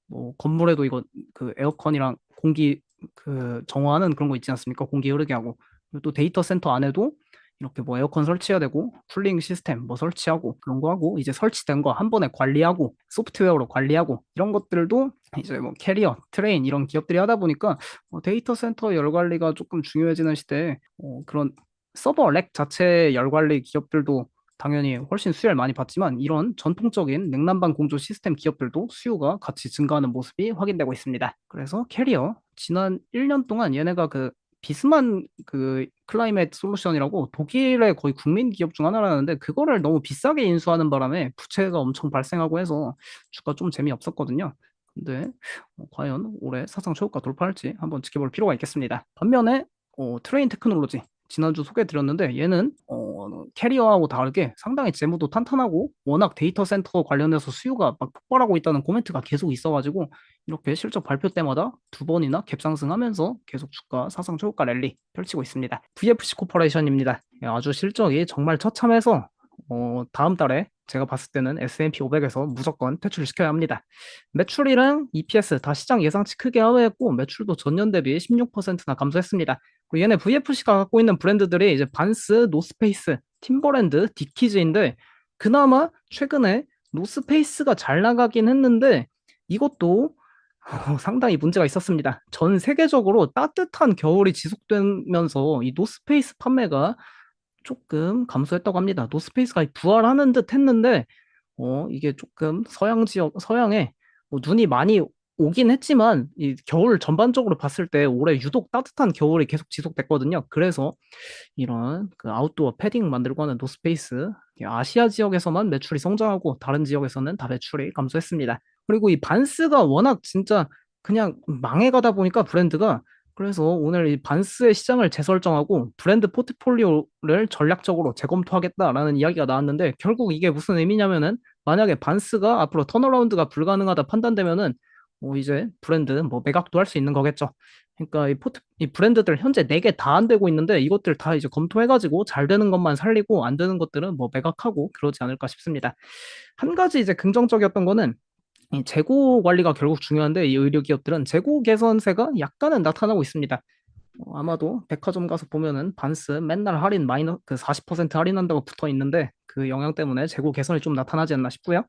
Speaker 1: 뭐 건물에도 이거 그 에어컨이랑 공기 그 정화하는 그런 거 있지 않습니까? 공기 흐르게 하고 그리고 또 데이터 센터 안에도 이렇게 뭐 에어컨 설치해야 되고 쿨링 시스템 뭐 설치하고 그런 거 하고 이제 설치된 거 한 번에 관리하고 소프트웨어로 관리하고 이런 것들도 이제 뭐 캐리어, 트레인 이런 기업들이 하다 보니까 데이터 센터 열 관리가 조금 중요해지는 시대에 그런 서버 렉 자체 열 관리 기업들도 당연히 훨씬 수혜를 많이 받지만 이런 전통적인 냉난방 공조 시스템 기업들도 수요가 같이 증가하는 모습이 확인되고 있습니다. 그래서 캐리어 지난 1년 동안 얘네가 그 비스만 그 클라이맥 솔루션이라고 독일의 거의 국민 기업 중 하나라는데 그거를 너무 비싸게 인수하는 바람에 부채가 엄청 발생하고 해서 주가 좀 재미없었거든요. 근데 과연 올해 사상 최고가 돌파할지 한번 지켜볼 필요가 있겠습니다. 반면에 트레인 테크놀로지 지난주 소개해드렸는데 얘는 캐리어하고 다르게 상당히 재무도 탄탄하고 워낙 데이터 센터 관련해서 수요가 막 폭발하고 있다는 코멘트가 계속 있어가지고 이렇게 실적 발표 때마다 두 번이나 갭상승하면서 계속 주가 사상 최고가 랠리 펼치고 있습니다. VFC 코퍼레이션입니다. 아주 실적이 정말 처참해서 다음 달에 제가 봤을 때는 S&P 500에서 무조건 퇴출시켜야 합니다. 매출이랑 EPS 다 시장 예상치 크게 하회했고 매출도 전년 대비 16%나 감소했습니다. 그리고 얘네 VFC가 갖고 있는 브랜드들이 이제 반스, 노스페이스, 팀버랜드, 디키즈인데 그나마 최근에 노스페이스가 잘 나가긴 했는데 이것도 상당히 문제가 있었습니다. 전 세계적으로 따뜻한 겨울이 지속되면서 이 노스페이스 판매가 조금 감소했다고 합니다. 노스페이스가 부활하는 듯 했는데 이게 조금 서양 지역, 서양에 눈이 많이 오긴 했지만 이 겨울 전반적으로 봤을 때 올해 유독 따뜻한 겨울이 계속 지속됐거든요. 그래서 이런 그 아웃도어 패딩 만들고 하는 노스페이스 아시아 지역에서만 매출이 성장하고 다른 지역에서는 다 매출이 감소했습니다. 그리고 이 반스가 워낙 진짜 그냥 망해가다 보니까 브랜드가 그래서 오늘 이 반스의 시장을 재설정하고 브랜드 포트폴리오를 전략적으로 재검토하겠다라는 이야기가 나왔는데 결국 이게 무슨 의미냐면은 만약에 반스가 앞으로 턴어라운드가 불가능하다 판단되면은 이제 브랜드 뭐 매각도 할 수 있는 거겠죠. 그러니까 이 브랜드들 현재 4개 다 안 되고 있는데 이것들 다 이제 검토해가지고 잘 되는 것만 살리고 안 되는 것들은 뭐 매각하고 그러지 않을까 싶습니다. 한 가지 이제 긍정적이었던 거는 이 재고 관리가 결국 중요한데 이 의류 기업들은 재고 개선세가 약간은 나타나고 있습니다. 아마도 백화점 가서 보면은 반스 맨날 할인 마이너 그 40% 할인한다고 붙어 있는데 그 영향 때문에 재고 개선이 좀 나타나지 않나 싶고요.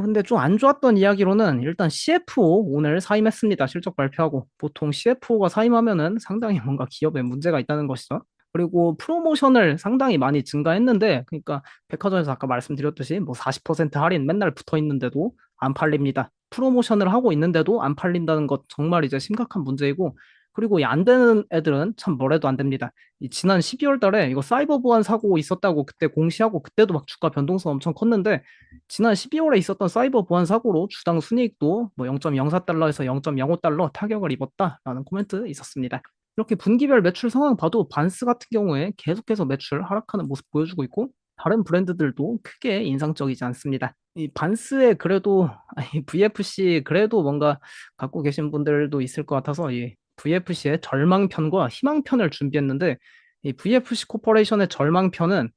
Speaker 1: 근데 좀 안 좋았던 이야기로는 일단 CFO 오늘 사임했습니다. 실적 발표하고. 보통 CFO가 사임하면은 상당히 뭔가 기업에 문제가 있다는 것이죠. 그리고 프로모션을 상당히 많이 증가했는데, 그러니까 백화점에서 아까 말씀드렸듯이 뭐 40% 할인 맨날 붙어 있는데도 안 팔립니다. 프로모션을 하고 있는데도 안 팔린다는 것 정말 이제 심각한 문제이고, 그리고 이 안 되는 애들은 참 뭐래도 안 됩니다. 이 지난 12월 달에 이거 사이버 보안 사고 있었다고 그때 공시하고 그때도 막 주가 변동성 엄청 컸는데 지난 12월에 있었던 사이버 보안 사고로 주당 순이익도 뭐 0.04달러에서 0.05달러 타격을 입었다라는 코멘트 있었습니다. 이렇게 분기별 매출 상황 봐도 반스 같은 경우에 계속해서 매출 하락하는 모습 보여주고 있고 다른 브랜드들도 크게 인상적이지 않습니다. 이 반스에 그래도 아니, VFC 그래도 뭔가 갖고 계신 분들도 있을 것 같아서 이 VFC의 절망편과 희망편을 준비했는데 이 VFC 코퍼레이션의 절망편은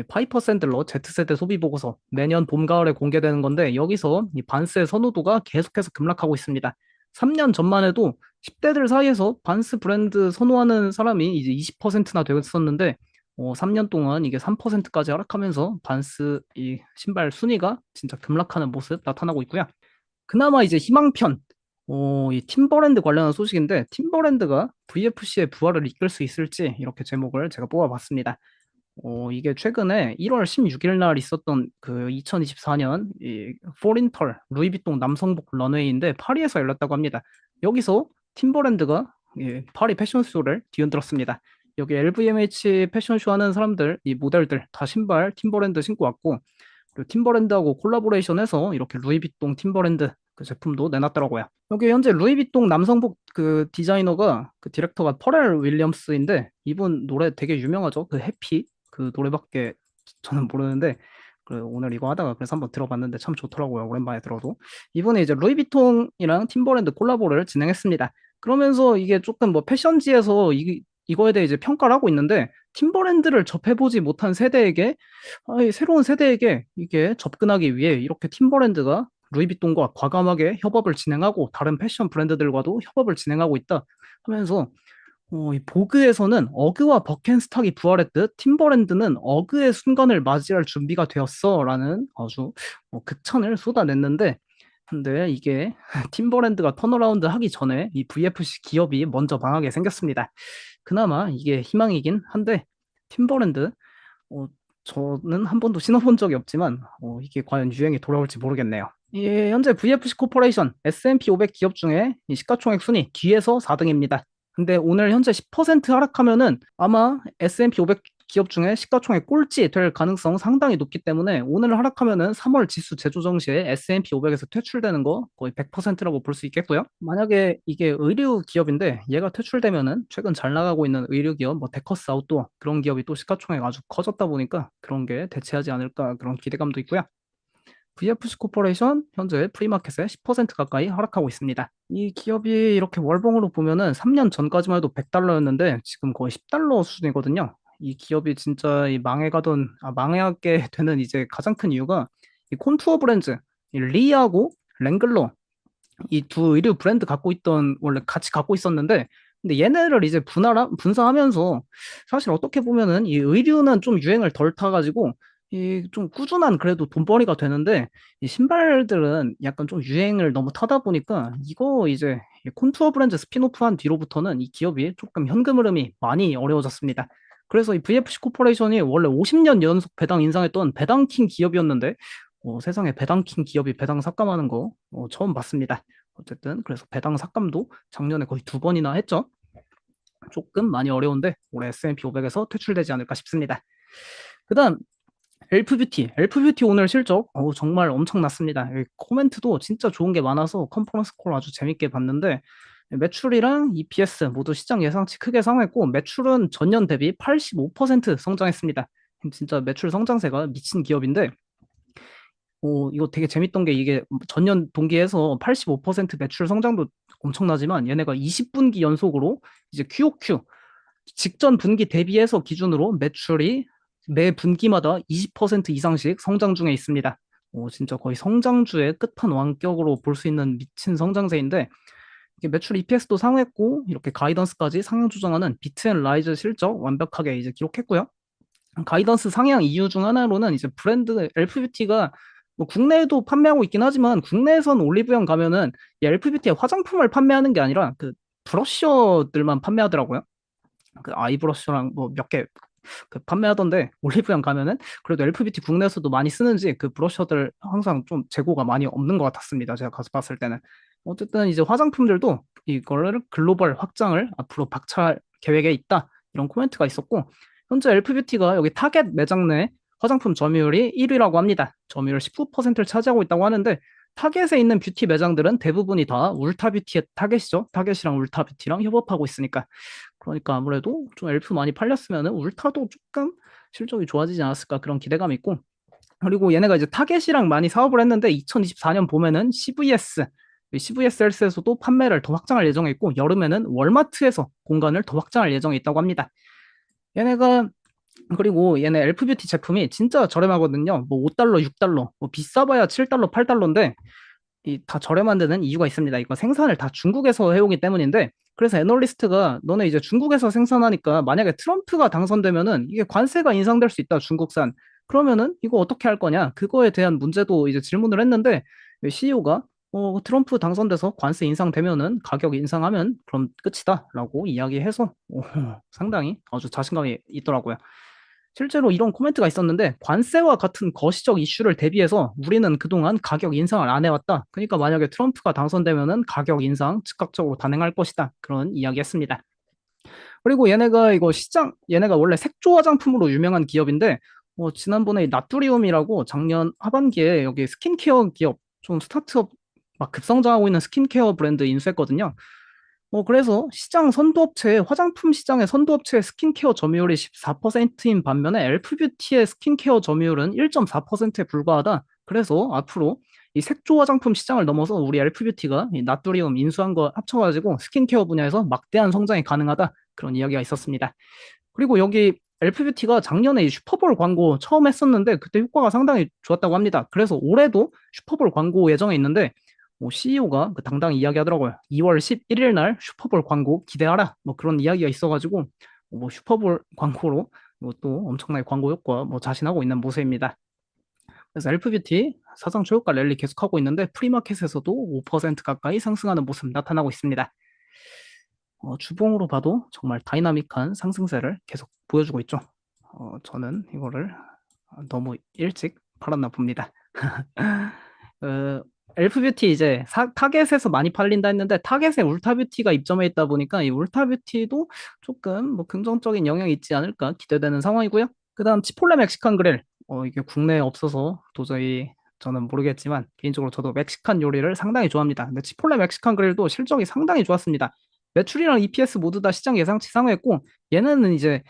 Speaker 1: 파이퍼 샌들러 Z세대 소비 보고서 매년 봄 가을에 공개되는 건데 여기서 이 반스의 선호도가 계속해서 급락하고 있습니다. 3년 전만 해도 10대들 사이에서 반스 브랜드 선호하는 사람이 이제 20%나 되었었는데 3년 동안 이게 3%까지 하락하면서 반스 이 신발 순위가 진짜 급락하는 모습 나타나고 있고요. 그나마 이제 희망편, 이 팀버랜드 관련한 소식인데 팀버랜드가 VFC의 부활을 이끌 수 있을지 이렇게 제목을 제가 뽑아봤습니다. 이게 최근에 1월 16일 날 있었던 그 2024년 이 포린털 루이비통 남성복 런웨이인데 파리에서 열렸다고 합니다. 여기서 팀버랜드가 파리 패션쇼를 뒤흔들었습니다. 여기 LVMH 패션쇼 하는 사람들, 이 모델들 다 신발 팀버랜드 신고 왔고 그리고 팀버랜드하고 콜라보레이션해서 이렇게 루이비통 팀버랜드 그 제품도 내놨더라고요. 여기 현재 루이비통 남성복 그 디자이너가 그 디렉터가 퍼렐 윌리엄스인데 이분 노래 되게 유명하죠. 그 해피 그 노래밖에 저는 모르는데 오늘 이거 하다가 그래서 한번 들어봤는데 참 좋더라고요. 오랜만에 들어도. 이번에 이제 루이비통이랑 팀버랜드 콜라보를 진행했습니다. 그러면서 이게 조금 뭐 패션지에서 이거에 대해 이제 평가를 하고 있는데 팀버랜드를 접해보지 못한 세대에게 새로운 세대에게 이게 접근하기 위해 이렇게 팀버랜드가 루이비통과 과감하게 협업을 진행하고 다른 패션 브랜드들과도 협업을 진행하고 있다 하면서 이 보그에서는 어그와 버켄스탁이 부활했듯 팀버랜드는 어그의 순간을 맞이할 준비가 되었어라는 아주 극찬을 쏟아냈는데 근데 이게 팀버랜드가 턴어라운드 하기 전에 이 VFC 기업이 먼저 망하게 생겼습니다. 그나마 이게 희망이긴 한데 팀버랜드 어, 저는 한 번도 신어본 적이 없지만 이게 과연 유행이 돌아올지 모르겠네요. 예, 현재 VFC 코퍼레이션 S&P 500 기업 중에 이 시가총액 순위 뒤에서 4등입니다. 근데 오늘 현재 10% 하락하면은 아마 S&P 500 기업 중에 시가총액 꼴찌 될 가능성 상당히 높기 때문에 오늘 하락하면은 3월 지수 재조정 시에 S&P 500에서 퇴출되는 거 거의 100%라고 볼 수 있겠고요. 만약에 이게 의류 기업인데 얘가 퇴출되면은 최근 잘 나가고 있는 의류 기업 뭐 데커스 아웃도어 그런 기업이 또 시가총액 아주 커졌다 보니까 그런 게 대체하지 않을까 그런 기대감도 있고요. VFC 코퍼레이션 현재 프리마켓에 10% 가까이 하락하고 있습니다. 이 기업이 이렇게 월봉으로 보면은 3년 전까지만 해도 100달러였는데 지금 거의 10달러 수준이거든요. 이 기업이 진짜 이 망하게 되는 이제 가장 큰 이유가 이 콘투어 브랜드, 이 리하고 랭글러 이 두 의류 브랜드 갖고 있던 원래 같이 갖고 있었는데 근데 얘네를 이제 분사하면서 사실 어떻게 보면은 이 의류는 좀 유행을 덜 타가지고 이 좀 꾸준한 그래도 돈벌이가 되는데 이 신발들은 약간 좀 유행을 너무 타다 보니까 이거 이제 이 콘투어 브랜드 스피노프한 뒤로부터는 이 기업이 조금 현금 흐름이 많이 어려워졌습니다. 그래서 이 VFC 코퍼레이션이 원래 50년 연속 배당 인상했던 배당킹 기업이었는데 세상에 배당킹 기업이 배당 삭감하는 거 처음 봤습니다. 어쨌든 그래서 배당 삭감도 작년에 거의 2번이나 했죠. 조금 많이 어려운데 올해 S&P 500에서 퇴출되지 않을까 싶습니다. 그다음 엘프뷰티 오늘 실적 정말 엄청났습니다. 코멘트도 진짜 좋은 게 많아서 컨퍼런스 콜 아주 재밌게 봤는데 매출이랑 EPS 모두 시장 예상치 크게 상회했고 매출은 전년 대비 85% 성장했습니다. 진짜 매출 성장세가 미친 기업인데 이거 되게 재밌던 게 이게 전년 동기에서 85% 매출 성장도 엄청나지만 얘네가 20분기 연속으로 이제 QOQ 직전 분기 대비해서 기준으로 매출이 매 분기마다 20% 이상씩 성장 중에 있습니다. 진짜 거의 성장주의 끝판왕격으로 볼 수 있는 미친 성장세인데 이게 매출 EPS도 상회했고 이렇게 가이던스까지 상향 조정하는 비트앤라이즈 실적 완벽하게 이제 기록했고요. 가이던스 상향 이유 중 하나로는 이제 브랜드 엘프뷰티가 뭐 국내에도 판매하고 있긴 하지만 국내에선 올리브영 가면은 이 엘프뷰티의 화장품을 판매하는 게 아니라 그 브러셔들만 판매하더라고요. 그 아이브러쉬랑 뭐 몇 개 그 판매하던데 올리브영 가면은 그래도 엘프뷰티 국내에서도 많이 쓰는지 그 브러셔들 항상 좀 재고가 많이 없는 것 같았습니다. 제가 가서 봤을 때는. 어쨌든 이제 화장품들도 이거를 글로벌 확장을 앞으로 박차할 계획에 있다. 이런 코멘트가 있었고 현재 엘프뷰티가 여기 타겟 매장 내 화장품 점유율이 1위라고 합니다. 점유율 19%를 차지하고 있다고 하는데 타겟에 있는 뷰티 매장들은 대부분이 다 울타뷰티의 타겟이죠. 타겟이랑 울타뷰티랑 협업하고 있으니까. 그러니까 아무래도 좀 엘프 많이 팔렸으면은 울타도 조금 실적이 좋아지지 않았을까 그런 기대감이 있고 그리고 얘네가 이제 타겟이랑 많이 사업을 했는데 2024년 봄에는 CVS 헬스에서도 판매를 더 확장할 예정에 있고 여름에는 월마트에서 공간을 더 확장할 예정에 있다고 합니다. 얘네가 그리고 얘네 엘프뷰티 제품이 진짜 저렴하거든요. 뭐 5달러, 6달러, 뭐 비싸봐야 7달러, 8달러인데 이 다 저렴한 데는 이유가 있습니다. 이거 생산을 다 중국에서 해오기 때문인데 그래서 애널리스트가 너네 이제 중국에서 생산하니까 만약에 트럼프가 당선되면은 이게 관세가 인상될 수 있다 중국산 그러면은 이거 어떻게 할 거냐 그거에 대한 문제도 이제 질문을 했는데 CEO가 트럼프 당선돼서 관세 인상되면은 가격 인상하면 그럼 끝이다라고 이야기해서 상당히 아주 자신감이 있더라고요. 실제로 이런 코멘트가 있었는데 관세와 같은 거시적 이슈를 대비해서 우리는 그동안 가격 인상을 안 해왔다. 그러니까 만약에 트럼프가 당선되면은 가격 인상 즉각적으로 단행할 것이다. 그런 이야기했습니다. 그리고 얘네가 원래 색조 화장품으로 유명한 기업인데 지난번에 나뚜리움이라고 작년 하반기에 여기 스킨케어 기업 좀 스타트업 막 급성장하고 있는 스킨케어 브랜드 인수했거든요. 그래서 화장품 시장의 선도업체의 스킨케어 점유율이 14%인 반면에 엘프뷰티의 스킨케어 점유율은 1.4%에 불과하다. 그래서 앞으로 이 색조 화장품 시장을 넘어서 우리 엘프뷰티가 이 나트리움 인수한 거 합쳐가지고 스킨케어 분야에서 막대한 성장이 가능하다. 그런 이야기가 있었습니다. 그리고 여기 엘프뷰티가 작년에 이 슈퍼볼 광고 처음 했었는데 그때 효과가 상당히 좋았다고 합니다. 그래서 올해도 슈퍼볼 광고 예정에 있는데 CEO가 당당히 이야기하더라고요. 2월 11일 날 슈퍼볼 광고 기대하라. 뭐 그런 이야기가 있어가지고 뭐 슈퍼볼 광고로 또 엄청나게 광고 효과 자신하고 있는 모습입니다. 그래서 엘프뷰티 사상 초유가 랠리 계속하고 있는데 프리마켓에서도 5% 가까이 상승하는 모습 나타나고 있습니다. 주봉으로 봐도 정말 다이나믹한 상승세를 계속 보여주고 있죠. 저는 이거를 너무 일찍 팔았나 봅니다. 엘프뷰티 이제 타겟에서 많이 팔린다 했는데 타겟에 울타뷰티가 입점해 있다 보니까 이 울타뷰티도 조금 뭐 긍정적인 영향이 있지 않을까 기대되는 상황이고요. 그다음 치폴레 멕시칸 그릴. 이게 국내에 없어서 도저히 저는 모르겠지만 개인적으로 저도 멕시칸 요리를 상당히 좋아합니다. 근데 치폴레 멕시칸 그릴도 실적이 상당히 좋았습니다. 매출이랑 EPS 모두 다 시장 예상치 상회했고 얘네는 이제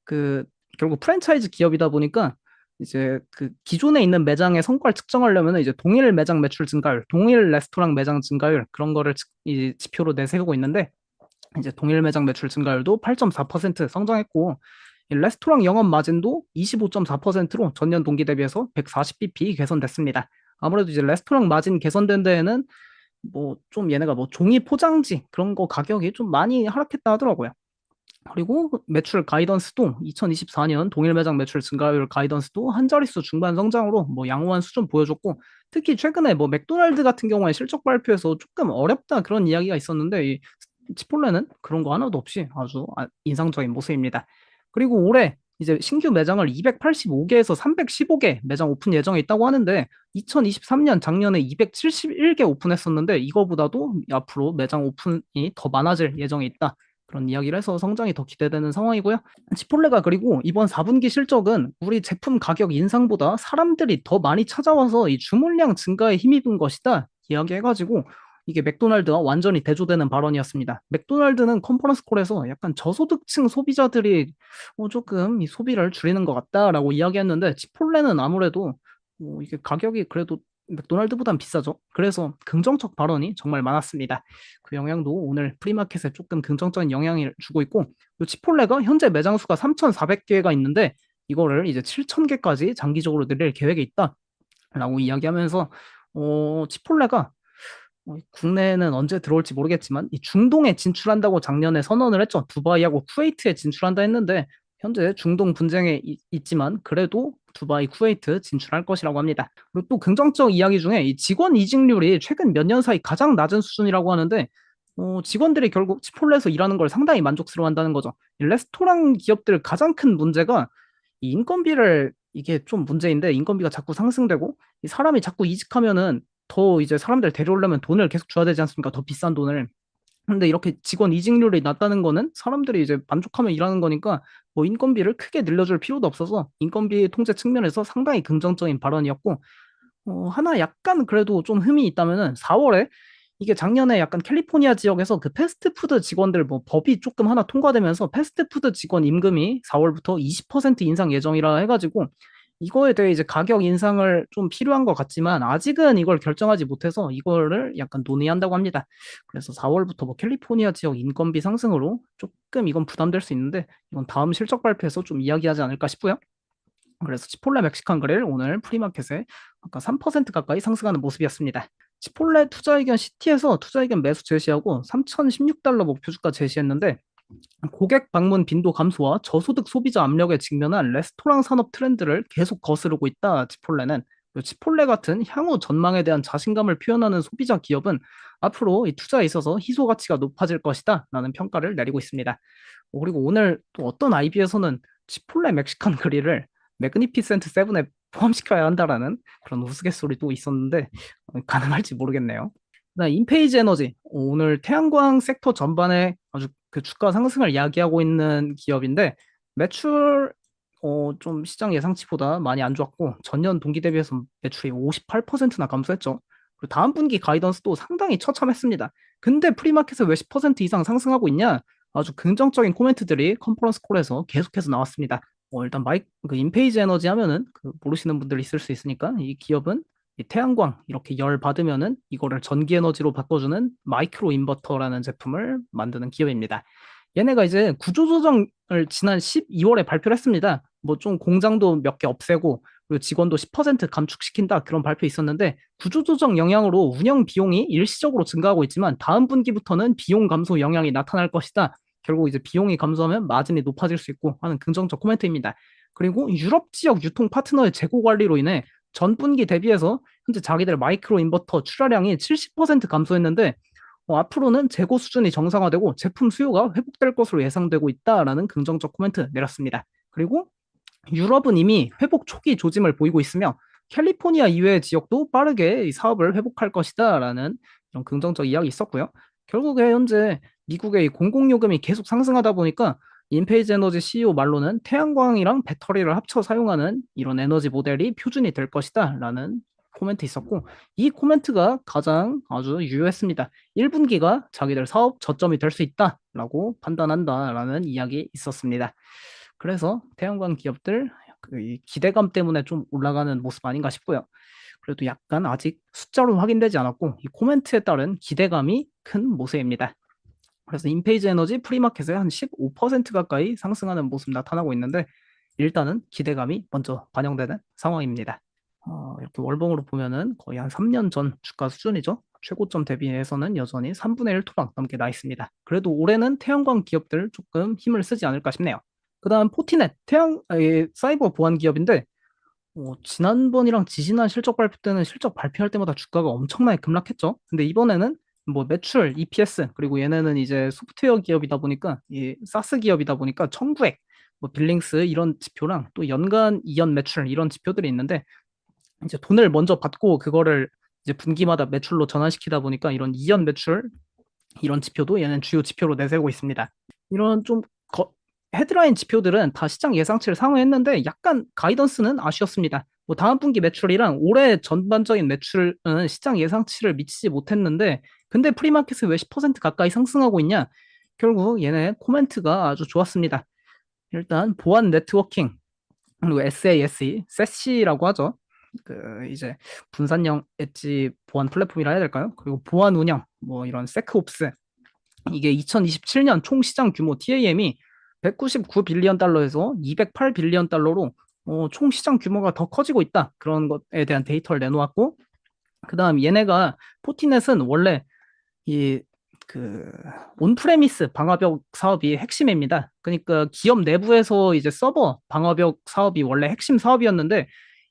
Speaker 1: 그 결국 프랜차이즈 기업이다 보니까 이제 그 기존에 있는 매장의 성과를 측정하려면 이제 동일 매장 매출 증가율, 동일 레스토랑 매장 증가율 그런 거를 이 지표로 내세우고 있는데 이제 동일 매장 매출 증가율도 8.4% 성장했고 이 레스토랑 영업 마진도 25.4%로 전년 동기 대비해서 140bp 개선됐습니다. 아무래도 이제 레스토랑 마진 개선된 데에는 뭐 좀 얘네가 뭐 종이 포장지 그런 거 가격이 좀 많이 하락했다 하더라고요. 그리고 매출 가이던스도 2024년 동일 매장 매출 증가율 가이던스도 한 자릿수 중반 성장으로 뭐 양호한 수준 보여줬고 특히 최근에 뭐 맥도날드 같은 경우에 실적 발표에서 조금 어렵다 그런 이야기가 있었는데 이 치폴레는 그런 거 하나도 없이 아주 인상적인 모습입니다. 그리고 올해 이제 신규 매장을 285개에서 315개 매장 오픈 예정에 있다고 하는데 2023년 작년에 271개 오픈했었는데 이거보다도 앞으로 매장 오픈이 더 많아질 예정에 있다. 그런 이야기를 해서 성장이 더 기대되는 상황이고요. 치폴레가 그리고 이번 4분기 실적은 우리 제품 가격 인상보다 사람들이 더 많이 찾아와서 이 주문량 증가에 힘입은 것이다 이야기해가지고 이게 맥도날드와 완전히 대조되는 발언이었습니다. 맥도날드는 컨퍼런스 콜에서 약간 저소득층 소비자들이 조금 이 소비를 줄이는 것 같다라고 이야기했는데 치폴레는 아무래도 이게 가격이 그래도 맥도날드보단 비싸죠. 그래서 긍정적 발언이 정말 많았습니다. 그 영향도 오늘 프리마켓에 조금 긍정적인 영향을 주고 있고 이 치폴레가 현재 매장 수가 3,400개가 있는데 이거를 이제 7,000개까지 장기적으로 늘릴 계획에 있다라고 이야기하면서 치폴레가 국내에는 언제 들어올지 모르겠지만 이 중동에 진출한다고 작년에 선언을 했죠. 두바이하고 쿠웨이트에 진출한다 했는데 현재 중동 분쟁에 있지만 그래도 두바이, 쿠웨이트 진출할 것이라고 합니다. 그리고 또 긍정적 이야기 중에 이 직원 이직률이 최근 몇 년 사이 가장 낮은 수준이라고 하는데 직원들이 결국 치폴레에서 일하는 걸 상당히 만족스러워한다는 거죠. 이 레스토랑 기업들 가장 큰 문제가 이 인건비를 이게 좀 문제인데 인건비가 자꾸 상승되고 이 사람이 자꾸 이직하면은 더 이제 사람들 데려오려면 돈을 계속 줘야 되지 않습니까? 더 비싼 돈을. 근데 이렇게 직원 이직률이 낮다는 거는 사람들이 이제 만족하며 일하는 거니까 뭐 인건비를 크게 늘려줄 필요도 없어서 인건비 통제 측면에서 상당히 긍정적인 발언이었고 하나 약간 그래도 좀 흠이 있다면은 4월에 이게 작년에 약간 캘리포니아 지역에서 그 패스트푸드 직원들 뭐 법이 조금 하나 통과되면서 패스트푸드 직원 임금이 4월부터 20% 인상 예정이라 해가지고 이거에 대해 이제 가격 인상을 좀 필요한 것 같지만 아직은 이걸 결정하지 못해서 이거를 약간 논의한다고 합니다. 그래서 4월부터 뭐 캘리포니아 지역 인건비 상승으로 조금 이건 부담될 수 있는데 이건 다음 실적 발표에서 좀 이야기하지 않을까 싶고요. 그래서 치폴레 멕시칸 그릴 오늘 프리마켓에 아까 3% 가까이 상승하는 모습이었습니다. 치폴레 투자 의견 시티에서 투자 의견 매수 제시하고 3,016달러 목표 주가 제시했는데 고객 방문 빈도 감소와 저소득 소비자 압력에 직면한 레스토랑 산업 트렌드를 계속 거스르고 있다. 치폴레는 치폴레 같은 향후 전망에 대한 자신감을 표현하는 소비자 기업은 앞으로 이 투자에 있어서 희소 가치가 높아질 것이다. 라는 평가를 내리고 있습니다. 그리고 오늘 또 어떤 IB에서는 치폴레 멕시칸 그릴을 매그니피센트 세븐에 포함시켜야 한다라는 그런 우스갯소리도 있었는데 가능할지 모르겠네요. 그다음 인페이지 에너지 오늘 태양광 섹터 전반에 아주 그 주가 상승을 야기하고 있는 기업인데 매출 좀 시장 예상치보다 많이 안 좋았고 전년 동기 대비해서 매출이 58%나 감소했죠. 그리고 다음 분기 가이던스도 상당히 처참했습니다. 근데 프리마켓에 왜 10% 이상 상승하고 있냐? 아주 긍정적인 코멘트들이 컨퍼런스 콜에서 계속해서 나왔습니다. 일단 그 인페이지 에너지 하면은 그 모르시는 분들 있을 수 있으니까 이 기업은 이 태양광 이렇게 열 받으면은 이거를 전기 에너지로 바꿔주는 마이크로 인버터라는 제품을 만드는 기업입니다. 얘네가 이제 구조조정을 지난 12월에 발표를 했습니다. 뭐 좀 공장도 몇 개 없애고 그리고 직원도 10% 감축시킨다 그런 발표 있었는데 구조조정 영향으로 운영 비용이 일시적으로 증가하고 있지만 다음 분기부터는 비용 감소 영향이 나타날 것이다. 결국 이제 비용이 감소하면 마진이 높아질 수 있고 하는 긍정적 코멘트입니다. 그리고 유럽 지역 유통 파트너의 재고 관리로 인해 전 분기 대비해서 현재 자기들 마이크로 인버터 출하량이 70% 감소했는데 앞으로는 재고 수준이 정상화되고 제품 수요가 회복될 것으로 예상되고 있다라는 긍정적 코멘트 내렸습니다. 그리고 유럽은 이미 회복 초기 조짐을 보이고 있으며 캘리포니아 이외의 지역도 빠르게 이 사업을 회복할 것이다라는 이런 긍정적 이야기 있었고요. 결국에 현재 미국의 이 공공요금이 계속 상승하다 보니까 인페이즈 에너지 CEO 말로는 태양광이랑 배터리를 합쳐 사용하는 이런 에너지 모델이 표준이 될 것이다라는 코멘트 있었고, 이 코멘트가 가장 아주 유효했습니다. 1분기가 자기들 사업 저점이 될 수 있다라고 판단한다라는 이야기 있었습니다. 그래서 태양광 기업들 그이 기대감 때문에 좀 올라가는 모습 아닌가 싶고요. 그래도 약간 아직 숫자로 확인되지 않았고 이 코멘트에 따른 기대감이 큰 모습입니다. 그래서 인페이즈 에너지 프리마켓에 한 15% 가까이 상승하는 모습 나타나고 있는데 일단은 기대감이 먼저 반영되는 상황입니다. 이렇게 월봉으로 보면은 거의 한 3년 전 주가 수준이죠. 최고점 대비해서는 여전히 3분의 1 토막 넘게 나 있습니다. 그래도 올해는 태양광 기업들 조금 힘을 쓰지 않을까 싶네요. 그다음 포티넷 사이버 보안 기업인데 지난번이랑 지지난 실적 발표 때는 실적 발표할 때마다 주가가 엄청나게 급락했죠. 근데 이번에는 뭐 매출, EPS 그리고 얘네는 이제 소프트웨어 기업이다 보니까 이 사스 기업이다 보니까 청구액, 뭐 빌링스 이런 지표랑 또 연간 이연 매출 이런 지표들이 있는데 이제 돈을 먼저 받고 그거를 이제 분기마다 매출로 전환시키다 보니까 이런 이연 매출 이런 지표도 얘는 주요 지표로 내세우고 있습니다. 이런 좀 헤드라인 지표들은 다 시장 예상치를 상회했는데 약간 가이던스는 아쉬웠습니다. 뭐 다음 분기 매출이랑 올해 전반적인 매출은 시장 예상치를 미치지 못했는데 근데 프리마켓은 왜 10% 가까이 상승하고 있냐? 결국 얘네 코멘트가 아주 좋았습니다. 일단 보안 네트워킹 그리고 SASE, 세시라고 하죠. 그 이제 분산형 엣지 보안 플랫폼이라 해야 될까요? 그리고 보안 운영, 뭐 이런 세크옵스 이게 2027년 총 시장 규모 TAM이 199 빌리언 달러에서 208 빌리언 달러로 총 시장 규모가 더 커지고 있다. 그런 것에 대한 데이터를 내놓았고, 그다음 얘네가 포티넷은 원래 이 그 온프레미스 방화벽 사업이 핵심입니다. 그러니까 기업 내부에서 이제 서버 방화벽 사업이 원래 핵심 사업이었는데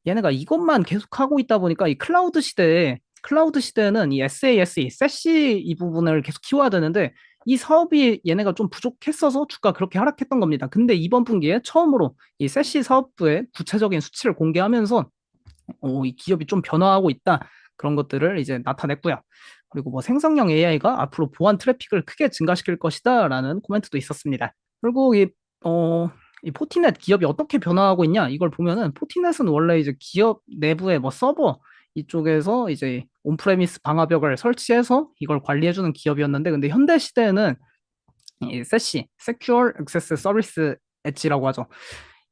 Speaker 1: 얘네가 이것만 계속 하고 있다 보니까 이 클라우드 시대에는 이 SASE, 세시 이 부분을 계속 키워야 되는데 이 사업이 얘네가 좀 부족했어서 주가 그렇게 하락했던 겁니다. 근데 이번 분기에 처음으로 이 세시 사업부의 구체적인 수치를 공개하면서 이 기업이 좀 변화하고 있다. 그런 것들을 이제 나타냈고요. 그리고 뭐 생성형 AI가 앞으로 보안 트래픽을 크게 증가시킬 것이다라는 코멘트도 있었습니다. 그리고 이 포티넷 기업이 어떻게 변화하고 있냐 이걸 보면은 포티넷은 원래 이제 기업 내부에 뭐 서버 이쪽에서 이제 온프레미스 방화벽을 설치해서 이걸 관리해주는 기업이었는데 근데 현대 시대에는 이 세시, Secure Access Service 엣지라고 하죠.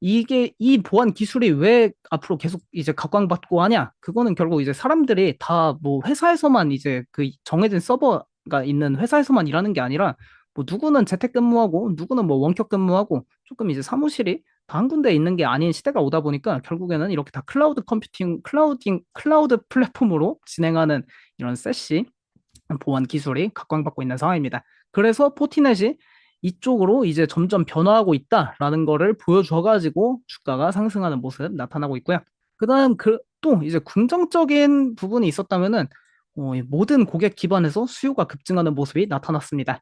Speaker 1: 이게 이 보안 기술이 왜 앞으로 계속 이제 각광받고 하냐? 그거는 결국 이제 사람들이 다 뭐 회사에서만 이제 그 정해진 서버가 있는 회사에서만 일하는 게 아니라 뭐 누구는 재택근무하고 누구는 뭐 원격 근무하고 조금 이제 사무실이 다 한 군데 있는 게 아닌 시대가 오다 보니까 결국에는 이렇게 다 클라우드 컴퓨팅, 클라우드 플랫폼으로 진행하는 이런 세시 보안 기술이 각광받고 있는 상황입니다. 그래서 포티넷이 이쪽으로 이제 점점 변화하고 있다라는 거를 보여줘가지고 주가가 상승하는 모습 나타나고 있고요. 그다음 또 이제 긍정적인 부분이 있었다면은 이 모든 고객 기반에서 수요가 급증하는 모습이 나타났습니다.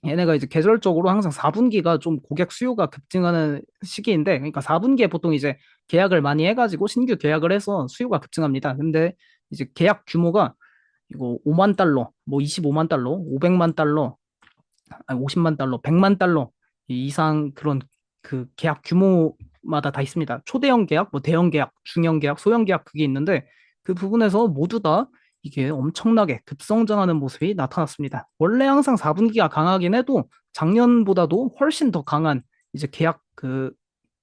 Speaker 1: 얘네가 이제 계절적으로 항상 4분기가 좀 고객 수요가 급증하는 시기인데, 그러니까 4분기에 보통 이제 계약을 많이 해가지고 신규 계약을 해서 수요가 급증합니다. 근데 이제 계약 규모가 이거 5만 달러, 뭐 25만 달러, 500만 달러, 아니 50만 달러, 100만 달러 이상 그런 그 계약 규모마다 다 있습니다. 초대형 계약, 뭐 대형 계약, 중형 계약, 소형 계약 그게 있는데 그 부분에서 모두 다 이게 엄청나게 급성장하는 모습이 나타났습니다. 원래 항상 4분기가 강하긴 해도 작년보다도 훨씬 더 강한 이제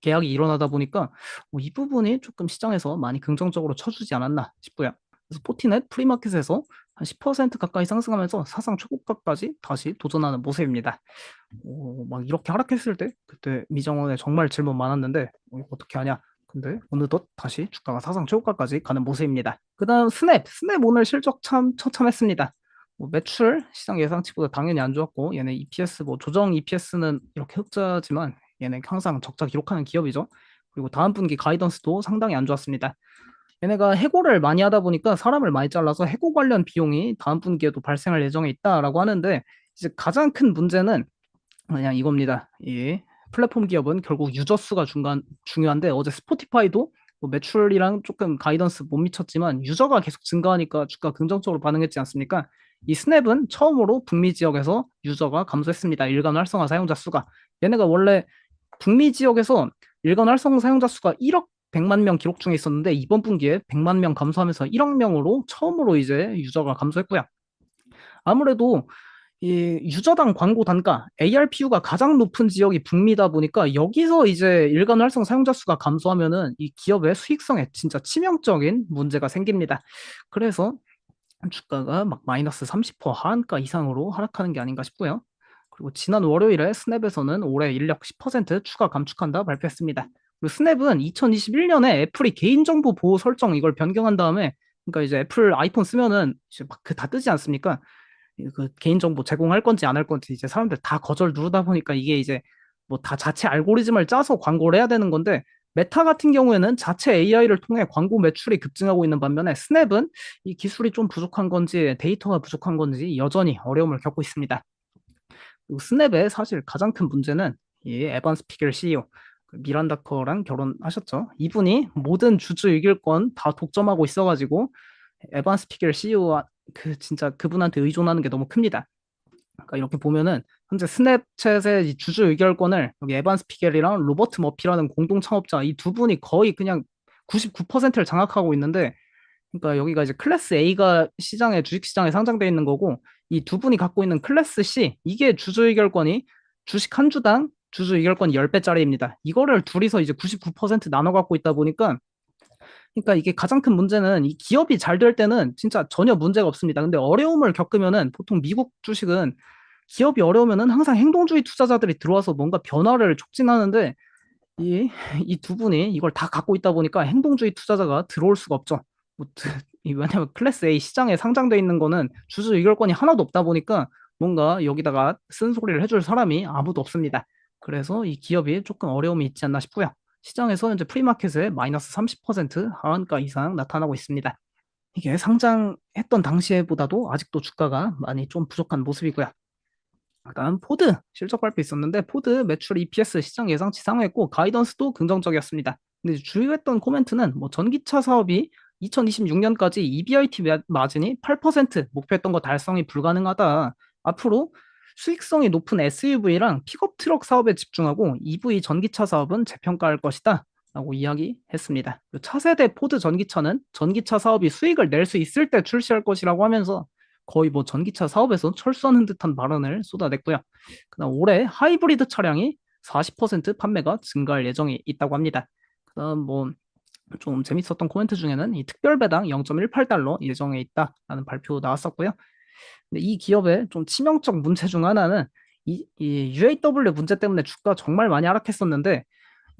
Speaker 1: 계약이 일어나다 보니까 이 부분이 조금 시장에서 많이 긍정적으로 쳐주지 않았나 싶고요. 그래서 포티넷 프리마켓에서 한 10% 가까이 상승하면서 사상 초고가까지 다시 도전하는 모습입니다. 막 이렇게 하락했을 때 그때 미정원에 정말 질문 많았는데 이거 어떻게 하냐? 근데 어느덧 다시 주가가 사상 최고가까지 가는 모습입니다. 그다음 스냅 오늘 실적 참 처참했습니다. 뭐 매출 시장 예상치보다 당연히 안 좋았고 얘네 EPS 뭐 조정 EPS는 이렇게 흑자지만 얘네 항상 적자 기록하는 기업이죠. 그리고 다음 분기 가이던스도 상당히 안 좋았습니다. 얘네가 해고를 많이 하다 보니까 사람을 많이 잘라서 해고 관련 비용이 다음 분기에도 발생할 예정에 있다라고 하는데 이제 가장 큰 문제는 그냥 이겁니다. 이 플랫폼 기업은 결국 유저 수가 중요한데 어제 스포티파이도 뭐 매출이랑 조금 가이던스 못 미쳤지만 유저가 계속 증가하니까 주가 긍정적으로 반응했지 않습니까? 이 스냅은 처음으로 북미 지역에서 유저가 감소했습니다. 일간 활성화 사용자 수가. 얘네가 원래 북미 지역에서 일간 활성 사용자 수가 1억 100만 명 기록 중에 있었는데 이번 분기에 100만 명 감소하면서 1억 명으로 처음으로 이제 유저가 감소했고요. 아무래도 이 유저당 광고 단가 ARPU가 가장 높은 지역이 북미다 보니까 여기서 이제 일간 활성 사용자 수가 감소하면은 이 기업의 수익성에 진짜 치명적인 문제가 생깁니다. 그래서 주가가 막 마이너스 30% 하한가 이상으로 하락하는 게 아닌가 싶고요. 그리고 지난 월요일에 스냅에서는 올해 인력 10% 추가 감축한다 발표했습니다. 그리고 스냅은 2021년에 애플이 개인정보 보호 설정 이걸 변경한 다음에 그러니까 이제 애플 아이폰 쓰면은 이제 막 그 다 뜨지 않습니까? 그 개인정보 제공할 건지 안 할 건지 이제 사람들 다 거절 누르다 보니까 이게 이제 뭐 다 자체 알고리즘을 짜서 광고를 해야 되는 건데 메타 같은 경우에는 자체 AI를 통해 광고 매출이 급증하고 있는 반면에 스냅은 이 기술이 좀 부족한 건지 데이터가 부족한 건지 여전히 어려움을 겪고 있습니다. 그리고 스냅의 사실 가장 큰 문제는 이 에반스 피겔 CEO 그 미란다 커랑 결혼하셨죠. 이분이 모든 주주 의결권 다 독점하고 있어가지고 에반스 피겔 CEO와 그 진짜 그분한테 의존하는 게 너무 큽니다. 그러니까 이렇게 보면은 현재 스냅챗의 이 주주 의결권을 여기 에반스 피겔이랑 로버트 머피라는 공동 창업자 이 두 분이 거의 그냥 99%를 장악하고 있는데 그러니까 여기가 이제 클래스 A가 시장에 주식시장에 상장돼 있는 거고 이 두 분이 갖고 있는 클래스 C 이게 주주 의결권이 주식 한 주당 주주 의결권 10배짜리입니다. 이거를 둘이서 이제 99% 나눠 갖고 있다 보니까 그러니까 이게 가장 큰 문제는 이 기업이 잘 될 때는 진짜 전혀 문제가 없습니다. 근데 어려움을 겪으면은 보통 미국 주식은 기업이 어려우면은 항상 행동주의 투자자들이 들어와서 뭔가 변화를 촉진하는데 이 이 두 분이 이걸 다 갖고 있다 보니까 행동주의 투자자가 들어올 수가 없죠. 뭐, 왜냐면 클래스 A 시장에 상장돼 있는 거는 주주 의결권이 하나도 없다 보니까 뭔가 여기다가 쓴소리를 해줄 사람이 아무도 없습니다. 그래서 이 기업이 조금 어려움이 있지 않나 싶고요. 시장에서 현재 프리마켓에 마이너스 30% 하한가 이상 나타나고 있습니다. 이게 상장했던 당시에보다도 아직도 주가가 많이 좀 부족한 모습이고요. 그다음 포드 실적 발표 있었는데 포드 매출 EPS 시장 예상치 상회했고 가이던스도 긍정적이었습니다. 근데 주요했던 코멘트는 뭐 전기차 사업이 2026년까지 EBIT 마진이 8% 목표했던 거 달성이 불가능하다. 앞으로 수익성이 높은 SUV랑 픽업 트럭 사업에 집중하고 EV 전기차 사업은 재평가할 것이다. 라고 이야기했습니다. 차세대 포드 전기차는 전기차 사업이 수익을 낼 수 있을 때 출시할 것이라고 하면서 거의 뭐 전기차 사업에서 철수하는 듯한 발언을 쏟아냈고요. 그다음 올해 하이브리드 차량이 40% 판매가 증가할 예정이 있다고 합니다. 그다음 뭐 좀 재밌었던 코멘트 중에는 이 특별 배당 0.18달러 예정에 있다라는 발표 나왔었고요. 근데 이 기업의 좀 치명적 문제 중 하나는 이 UAW 문제 때문에 주가 정말 많이 하락했었는데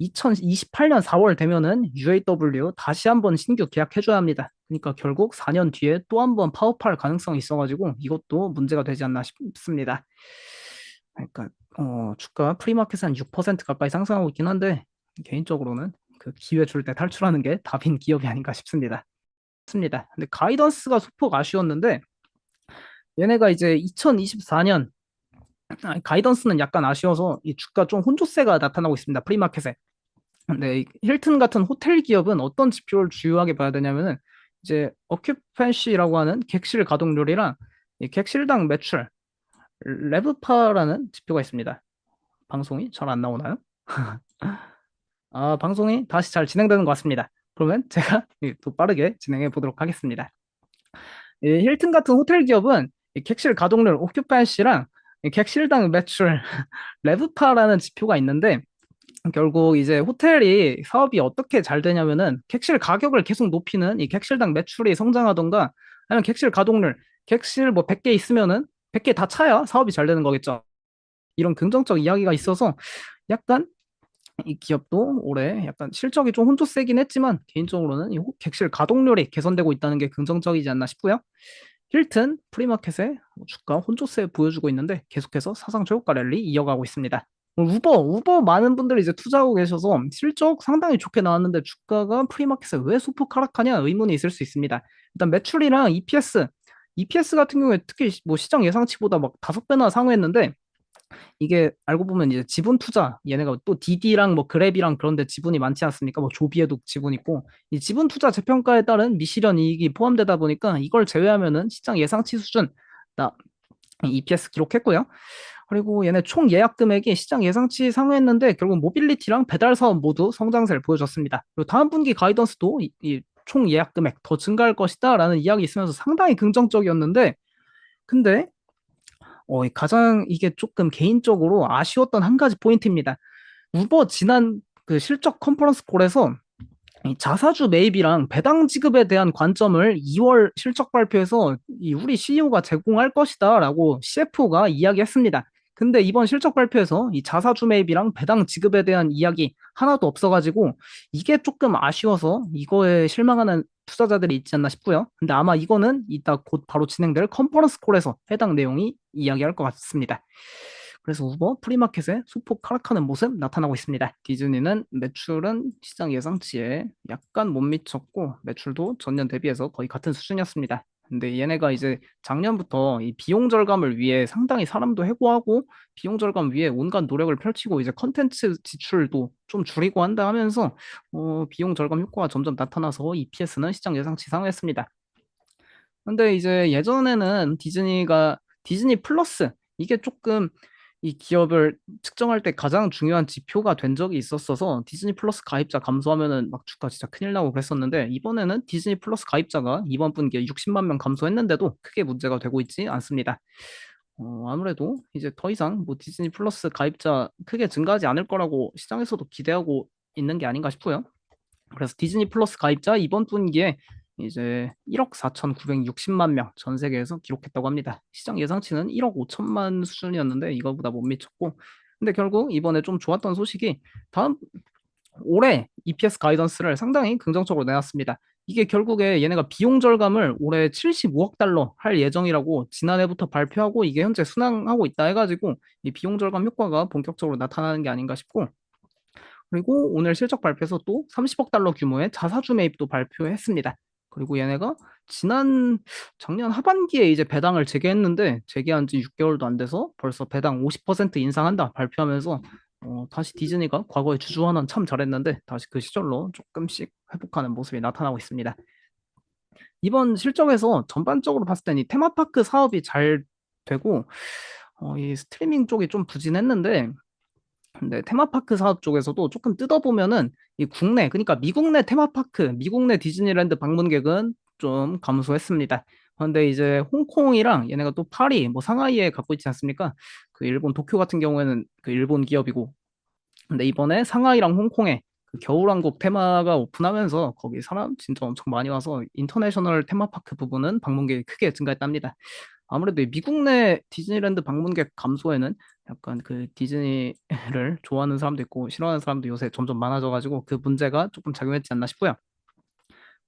Speaker 1: 2028년 4월 되면은 UAW 다시 한번 신규 계약해줘야 합니다. 그러니까 결국 4년 뒤에 또 한번 파업할 가능성이 있어가지고 이것도 문제가 되지 않나 싶습니다. 그러니까 주가 프리마켓에 한 6% 가까이 상승하고 있긴 한데 개인적으로는 그 기회 줄 때 탈출하는 게 답인 기업이 아닌가 싶습니다. 맞습니다. 근데 가이던스가 소폭 아쉬웠는데 얘네가 이제 2024년 가이던스는 약간 아쉬워서 이 주가 좀 혼조세가 나타나고 있습니다. 프리마켓에. 네, 힐튼 같은 호텔 기업은 어떤 지표를 주요하게 봐야 되냐면은 이제 어큐펜시라고 하는 객실 가동률이랑 이 객실당 매출, 레브파라는 지표가 있습니다. 방송이 잘 안 나오나요? 아, 방송이 다시 잘 진행되는 것 같습니다. 그러면 제가 또 빠르게 진행해 보도록 하겠습니다. 이 힐튼 같은 호텔 기업은 이 객실 가동률 오큐펜시랑 이 객실당 매출 레브파라는 지표가 있는데 결국 이제 호텔이 사업이 어떻게 잘 되냐면은 객실 가격을 계속 높이는 이 객실당 매출이 성장하던가 아니면 객실 가동률, 객실 뭐 100개 있으면은 100개 다 차야 사업이 잘 되는 거겠죠. 이런 긍정적 이야기가 있어서 약간 이 기업도 올해 약간 실적이 좀 혼조세긴 했지만 개인적으로는 이 객실 가동률이 개선되고 있다는 게 긍정적이지 않나 싶고요. 힐튼 프리마켓에 주가 혼조세 보여주고 있는데 계속해서 사상 최고가 랠리 이어가고 있습니다. 우버 많은 분들이 이제 투자하고 계셔서 실적 상당히 좋게 나왔는데 주가가 프리마켓에 왜 소폭 하락하냐 의문이 있을 수 있습니다. 일단 매출이랑 EPS 같은 경우에 특히 뭐 시장 예상치보다 막 5배나 상회했는데 이게 알고 보면 이제 지분 투자 얘네가 또 디디랑 뭐 그랩이랑 그런데 지분이 많지 않습니까? 뭐 조비에도 지분 있고 이 지분 투자 재평가에 따른 미실현 이익이 포함되다 보니까 이걸 제외하면은 시장 예상치 수준 나 EPS 기록했고요. 그리고 얘네 총 예약 금액이 시장 예상치 상회했는데 결국 모빌리티랑 배달 사업 모두 성장세를 보여줬습니다. 그리고 다음 분기 가이던스도 총 예약 금액 더 증가할 것이다라는 이야기 있으면서 상당히 긍정적이었는데 근데 가장 이게 조금 개인적으로 아쉬웠던 한 가지 포인트입니다. 우버 지난 그 실적 컨퍼런스 콜에서 이 자사주 매입이랑 배당 지급에 대한 관점을 2월 실적 발표에서 이 우리 CEO가 제공할 것이다라고 CFO가 이야기했습니다. 근데 이번 실적 발표에서 이 자사주 매입이랑 배당 지급에 대한 이야기 하나도 없어가지고 이게 조금 아쉬워서 이거에 실망하는 투자자들이 있지 않나 싶고요. 근데 아마 이거는 이따 곧 바로 진행될 컨퍼런스 콜에서 해당 내용이 이야기할 것 같습니다. 그래서 우버 프리마켓에 소폭 하락하는 모습 나타나고 있습니다. 디즈니는 매출은 시장 예상치에 약간 못 미쳤고 매출도 전년 대비해서 거의 같은 수준이었습니다. 근데 얘네가 이제 작년부터 이 비용 절감을 위해 상당히 사람도 해고하고 비용 절감 위해 온갖 노력을 펼치고 이제 컨텐츠 지출도 좀 줄이고 한다 하면서 비용 절감 효과가 점점 나타나서 EPS는 시장 예상치 상회했습니다. 근데 이제 예전에는 디즈니 플러스 이게 조금 이 기업을 측정할 때 가장 중요한 지표가 된 적이 있었어서 디즈니 플러스 가입자 감소하면은 막 주가 진짜 큰일 나고 그랬었는데 이번에는 디즈니 플러스 가입자가 이번 분기에 60만 명 감소했는데도 크게 문제가 되고 있지 않습니다. 아무래도 이제 더 이상 뭐 디즈니 플러스 가입자 크게 증가하지 않을 거라고 시장에서도 기대하고 있는 게 아닌가 싶고요. 그래서 디즈니 플러스 가입자 이번 분기에 이제 1억 4,960만 명 전 세계에서 기록했다고 합니다. 시장 예상치는 1억 5천만 수준이었는데 이거보다 못 미쳤고 근데 결국 이번에 좀 좋았던 소식이 다음 올해 EPS 가이던스를 상당히 긍정적으로 내놨습니다. 이게 결국에 얘네가 비용 절감을 올해 75억 달러 할 예정이라고 지난해부터 발표하고 이게 현재 순항하고 있다 해가지고 이 비용 절감 효과가 본격적으로 나타나는 게 아닌가 싶고 그리고 오늘 실적 발표에서 또 30억 달러 규모의 자사주 매입도 발표했습니다. 그리고 얘네가 작년 하반기에 이제 배당을 재개했는데 재개한 지 6개월도 안 돼서 벌써 배당 50% 인상한다 발표하면서 다시 디즈니가 과거에 주주환원 참 잘했는데 다시 그 시절로 조금씩 회복하는 모습이 나타나고 있습니다. 이번 실적에서 전반적으로 봤을 때는 이 테마파크 사업이 잘 되고 이 스트리밍 쪽이 좀 부진했는데 근데 테마파크 사업 쪽에서도 조금 뜯어보면은 이 국내, 그러니까 미국 내 테마파크, 미국 내 디즈니랜드 방문객은 좀 감소했습니다. 그런데 이제 홍콩이랑 얘네가 또 파리, 뭐 상하이에 갖고 있지 않습니까? 그 일본 도쿄 같은 경우에는 그 일본 기업이고, 근데 이번에 상하이랑 홍콩에 그 겨울왕국 테마가 오픈하면서 거기 사람 진짜 엄청 많이 와서 인터내셔널 테마파크 부분은 방문객이 크게 증가했답니다. 아무래도 이 미국 내 디즈니랜드 방문객 감소에는 약간 그 디즈니를 좋아하는 사람도 있고 싫어하는 사람도 요새 점점 많아져가지고 그 문제가 조금 작용했지 않나 싶고요.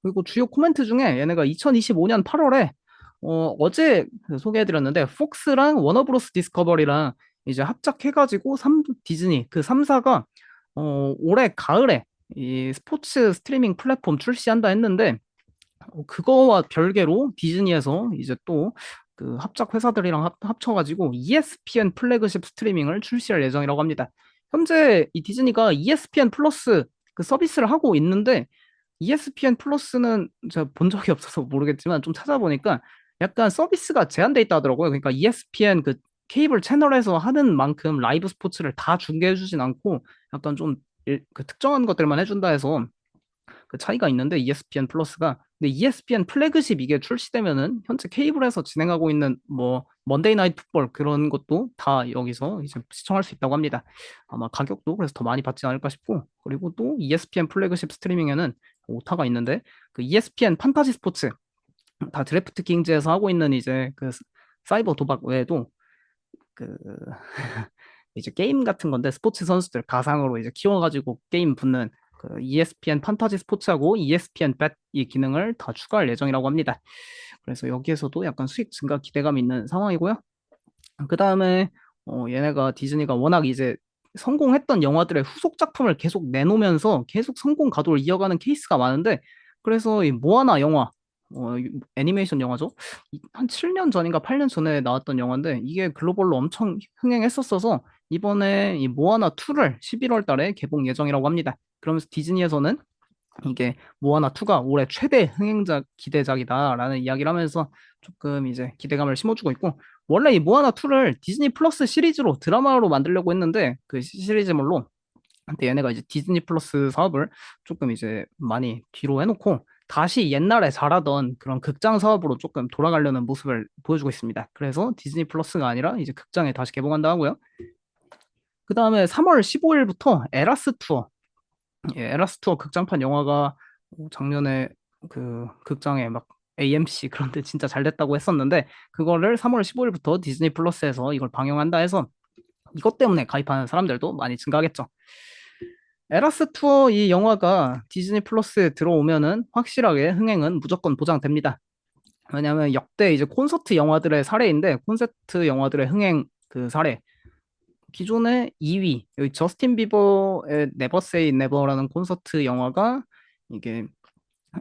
Speaker 1: 그리고 주요 코멘트 중에 얘네가 2025년 8월에 어제 그 소개해드렸는데 폭스랑 워너브로스 디스커버리랑 이제 합작해가지고 디즈니 그 3사가 올해 가을에 이 스포츠 스트리밍 플랫폼 출시한다 했는데 그거와 별개로 디즈니에서 이제 또 그 합작 회사들이랑 합쳐가지고 ESPN 플래그십 스트리밍을 출시할 예정이라고 합니다. 현재 이 디즈니가 ESPN 플러스 그 서비스를 하고 있는데 ESPN 플러스는 제가 본 적이 없어서 모르겠지만 좀 찾아보니까 약간 서비스가 제한돼 있다 하더라고요. 그러니까 ESPN 그 케이블 채널에서 하는 만큼 라이브 스포츠를 다 중계해주진 않고 약간 좀 그 특정한 것들만 해준다 해서 그 차이가 있는데 ESPN 플러스가 근데 ESPN 플래그십 이게 출시되면은 현재 케이블에서 진행하고 있는 뭐 먼데이 나이트 풋볼 그런 것도 다 여기서 이제 시청할 수 있다고 합니다. 아마 가격도 그래서 더 많이 받지 않을까 싶고 그리고 또 ESPN 플래그십 스트리밍에는 오타가 있는데 그 ESPN 판타지 스포츠 다 드래프트 킹즈에서 하고 있는 이제 그 사이버 도박 외에도 그 이제 게임 같은 건데 스포츠 선수들 가상으로 이제 키워가지고 게임 붙는 그 ESPN 판타지 스포츠하고 ESPN 뱃 이 기능을 다 추가할 예정이라고 합니다. 그래서 여기에서도 약간 수익 증가 기대감이 있는 상황이고요. 그 다음에 얘네가 디즈니가 워낙 이제 성공했던 영화들의 후속 작품을 계속 내놓으면서 계속 성공 가도를 이어가는 케이스가 많은데 그래서 이 모아나 영화 애니메이션 영화죠. 한 7년 전인가 8년 전에 나왔던 영화인데 이게 글로벌로 엄청 흥행했었어서 이번에 이 모아나 2를 11월 달에 개봉 예정이라고 합니다. 그러면서 디즈니에서는 이게 모아나 2가 올해 최대 흥행작 기대작이다라는 이야기를 하면서 조금 이제 기대감을 심어주고 있고 원래 이 모아나 2를 디즈니 플러스 시리즈로 드라마로 만들려고 했는데 그 시리즈물로 근데 얘네가 이제 디즈니 플러스 사업을 조금 이제 많이 뒤로 해놓고 다시 옛날에 잘하던 그런 극장 사업으로 조금 돌아가려는 모습을 보여주고 있습니다. 그래서 디즈니 플러스가 아니라 이제 극장에 다시 개봉한다 하고요. 그 다음에 3월 15일부터 에라스 투어, 에라스 투어 극장판 영화가 작년에 그 극장에 막 AMC 그런데 진짜 잘 됐다고 했었는데 그거를 3월 15일부터 디즈니 플러스에서 이걸 방영한다 해서 이것 때문에 가입하는 사람들도 많이 증가하겠죠. 에라스 투어 이 영화가 디즈니 플러스에 들어오면은 확실하게 흥행은 무조건 보장됩니다. 왜냐하면 역대 이제 콘서트 영화들의 사례인데 콘서트 영화들의 흥행 그 사례 기존의 2위 여기 저스틴 비버의 Never Say Never라는 콘서트 영화가 이게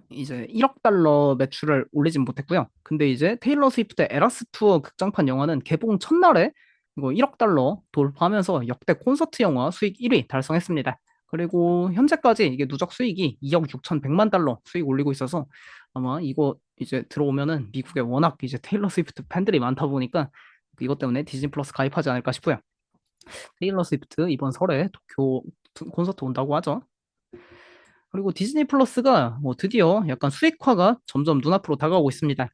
Speaker 1: 이제 1억 달러 매출을 올리진 못했고요. 근데 이제 테일러 스위프트의 에라스 투어 극장판 영화는 개봉 첫날에 이거 1억 달러 돌파하면서 역대 콘서트 영화 수익 1위 달성했습니다. 그리고 현재까지 이게 누적 수익이 2억 6,100만 달러 수익 올리고 있어서 아마 이거 이제 들어오면은 미국에 워낙 이제 테일러 스위프트 팬들이 많다 보니까 이것 때문에 디즈니 플러스 가입하지 않을까 싶어요. 테일러 스위프트 이번 설에 도쿄 콘서트 온다고 하죠. 그리고 디즈니 플러스가 뭐 드디어 약간 수익화가 점점 눈앞으로 다가오고 있습니다.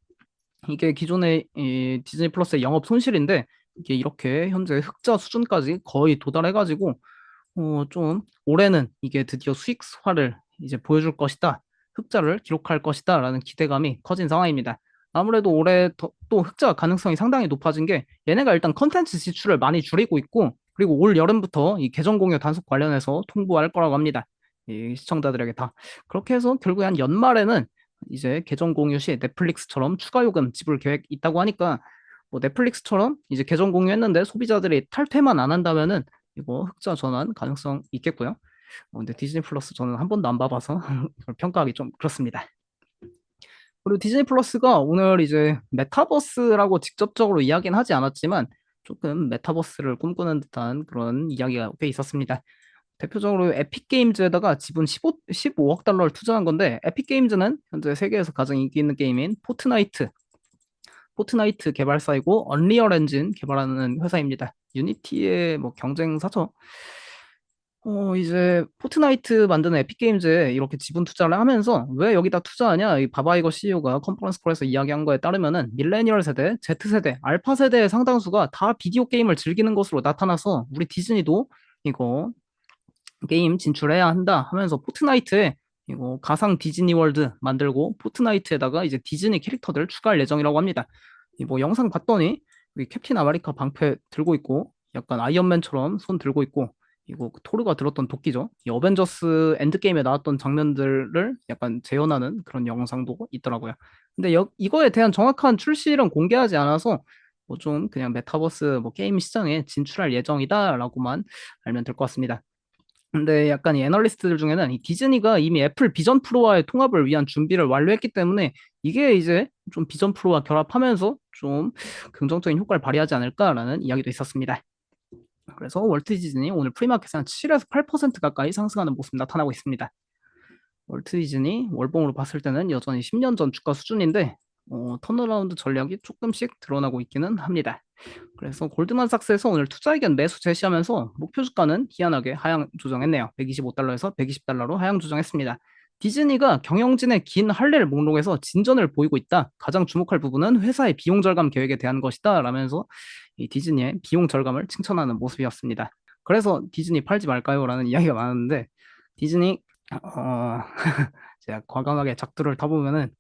Speaker 1: 이게 기존의 이 디즈니 플러스의 영업 손실인데 이게 이렇게 현재 흑자 수준까지 거의 도달해가지고 좀 올해는 이게 드디어 수익화를 이제 보여줄 것이다. 흑자를 기록할 것이다라는 기대감이 커진 상황입니다. 아무래도 올해 또 흑자 가능성이 상당히 높아진 게 얘네가 일단 컨텐츠 지출을 많이 줄이고 있고 그리고 올 여름부터 이 계정 공유 단속 관련해서 통보할 거라고 합니다. 이 시청자들에게 다. 그렇게 해서 결국에 한 연말에는 이제 계정 공유 시 넷플릭스처럼 추가 요금 지불 계획 있다고 하니까 뭐 넷플릭스처럼 이제 계정 공유했는데 소비자들이 탈퇴만 안 한다면은 이거 흑자 전환 가능성 있겠고요. 근데 디즈니 플러스 저는 한 번도 안 봐봐서 이걸 평가하기 좀 그렇습니다. 그리고 디즈니 플러스가 오늘 이제 메타버스라고 직접적으로 이야기는 하지 않았지만 조금 메타버스를 꿈꾸는 듯한 그런 이야기가 꽤 있었습니다. 대표적으로 에픽 게임즈에다가 지분 15억 달러를 투자한 건데 에픽 게임즈는 현재 세계에서 가장 인기 있는 게임인 포트나이트 개발사이고 언리얼 엔진 개발하는 회사입니다. 유니티의 뭐 경쟁사죠. 이제 포트나이트 만드는 에픽게임즈에 이렇게 지분 투자를 하면서 왜 여기다 투자하냐? 이 바바이거 CEO가 컨퍼런스 콜에서 이야기한 거에 따르면은 밀레니얼 세대, Z세대, 알파 세대의 상당수가 다 비디오 게임을 즐기는 것으로 나타나서 우리 디즈니도 이거 게임 진출해야 한다 하면서 포트나이트에 이거 가상 디즈니 월드 만들고 포트나이트에다가 이제 디즈니 캐릭터들 추가할 예정이라고 합니다. 뭐 영상 봤더니 여기 캡틴 아메리카 방패 들고 있고 약간 아이언맨처럼 손 들고 있고 이거 토르가 들었던 도끼죠. 이 어벤져스 엔드게임에 나왔던 장면들을 약간 재현하는 그런 영상도 있더라고요. 근데 이거에 대한 정확한 출시일은 공개하지 않아서 뭐 좀 그냥 메타버스 뭐 게임 시장에 진출할 예정이다라고만 알면 될 것 같습니다. 근데 약간 이 애널리스트들 중에는 이 디즈니가 이미 애플 비전 프로와의 통합을 위한 준비를 완료했기 때문에 이게 이제 좀 비전 프로와 결합하면서 좀 긍정적인 효과를 발휘하지 않을까라는 이야기도 있었습니다. 그래서 월트 디즈니 오늘 프리마켓에 한 7에서 8% 가까이 상승하는 모습 나타나고 있습니다. 월트 디즈니 월봉으로 봤을 때는 여전히 10년 전 주가 수준인데 턴어라운드 전략이 조금씩 드러나고 있기는 합니다. 그래서 골드만삭스에서 오늘 투자 의견 매수 제시하면서 목표 주가는 희한하게 하향 조정했네요. 125달러에서 120달러로 하향 조정했습니다. 디즈니가 경영진의 긴 할례를 목록에서 진전을 보이고 있다. 가장 주목할 부분은 회사의 비용 절감 계획에 대한 것이다. 라면서 이 디즈니의 비용 절감을 칭찬하는 모습이었습니다. 그래서 디즈니 팔지 말까요? 라는 이야기가 많았는데 디즈니 제가 과감하게 작두를 타보면은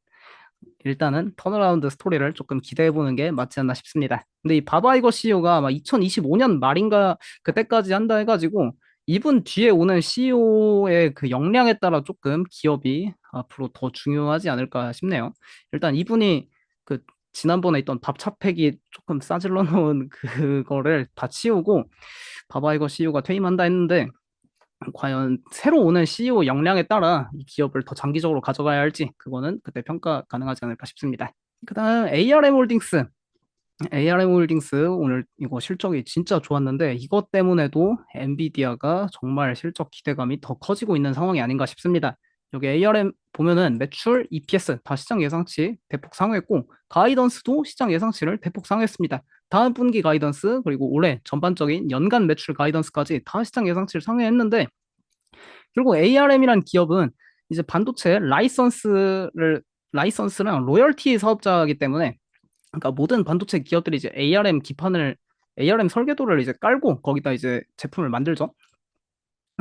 Speaker 1: 일단은 턴어라운드 스토리를 조금 기대해보는 게 맞지 않나 싶습니다. 근데 이 바바이거 CEO가 아마 2025년 말인가 그때까지 한다 해가지고 이분 뒤에 오는 CEO의 그 역량에 따라 조금 기업이 앞으로 더 중요하지 않을까 싶네요. 일단 이분이 그 지난번에 있던 밥차팩이 조금 싸질러 놓은 그거를 다 치우고 바바이거 CEO가 퇴임한다 했는데 과연 새로 오는 CEO 역량에 따라 이 기업을 더 장기적으로 가져가야 할지 그거는 그때 평가 가능하지 않을까 싶습니다. 그다음 ARM 홀딩스. ARM 홀딩스 오늘 이거 실적이 진짜 좋았는데 이것 때문에도 엔비디아가 정말 실적 기대감이 더 커지고 있는 상황이 아닌가 싶습니다. 여기 ARM 보면은 매출, EPS 다 시장 예상치 대폭 상회했고 가이던스도 시장 예상치를 대폭 상회했습니다. 다음 분기 가이던스 그리고 올해 전반적인 연간 매출 가이던스까지 다 시장 예상치를 상회했는데 결국 ARM이란 기업은 이제 반도체 라이선스랑 로열티 사업자이기 때문에 그러니까 모든 반도체 기업들이 이제 ARM 설계도를 이제 깔고 거기다 이제 제품을 만들죠.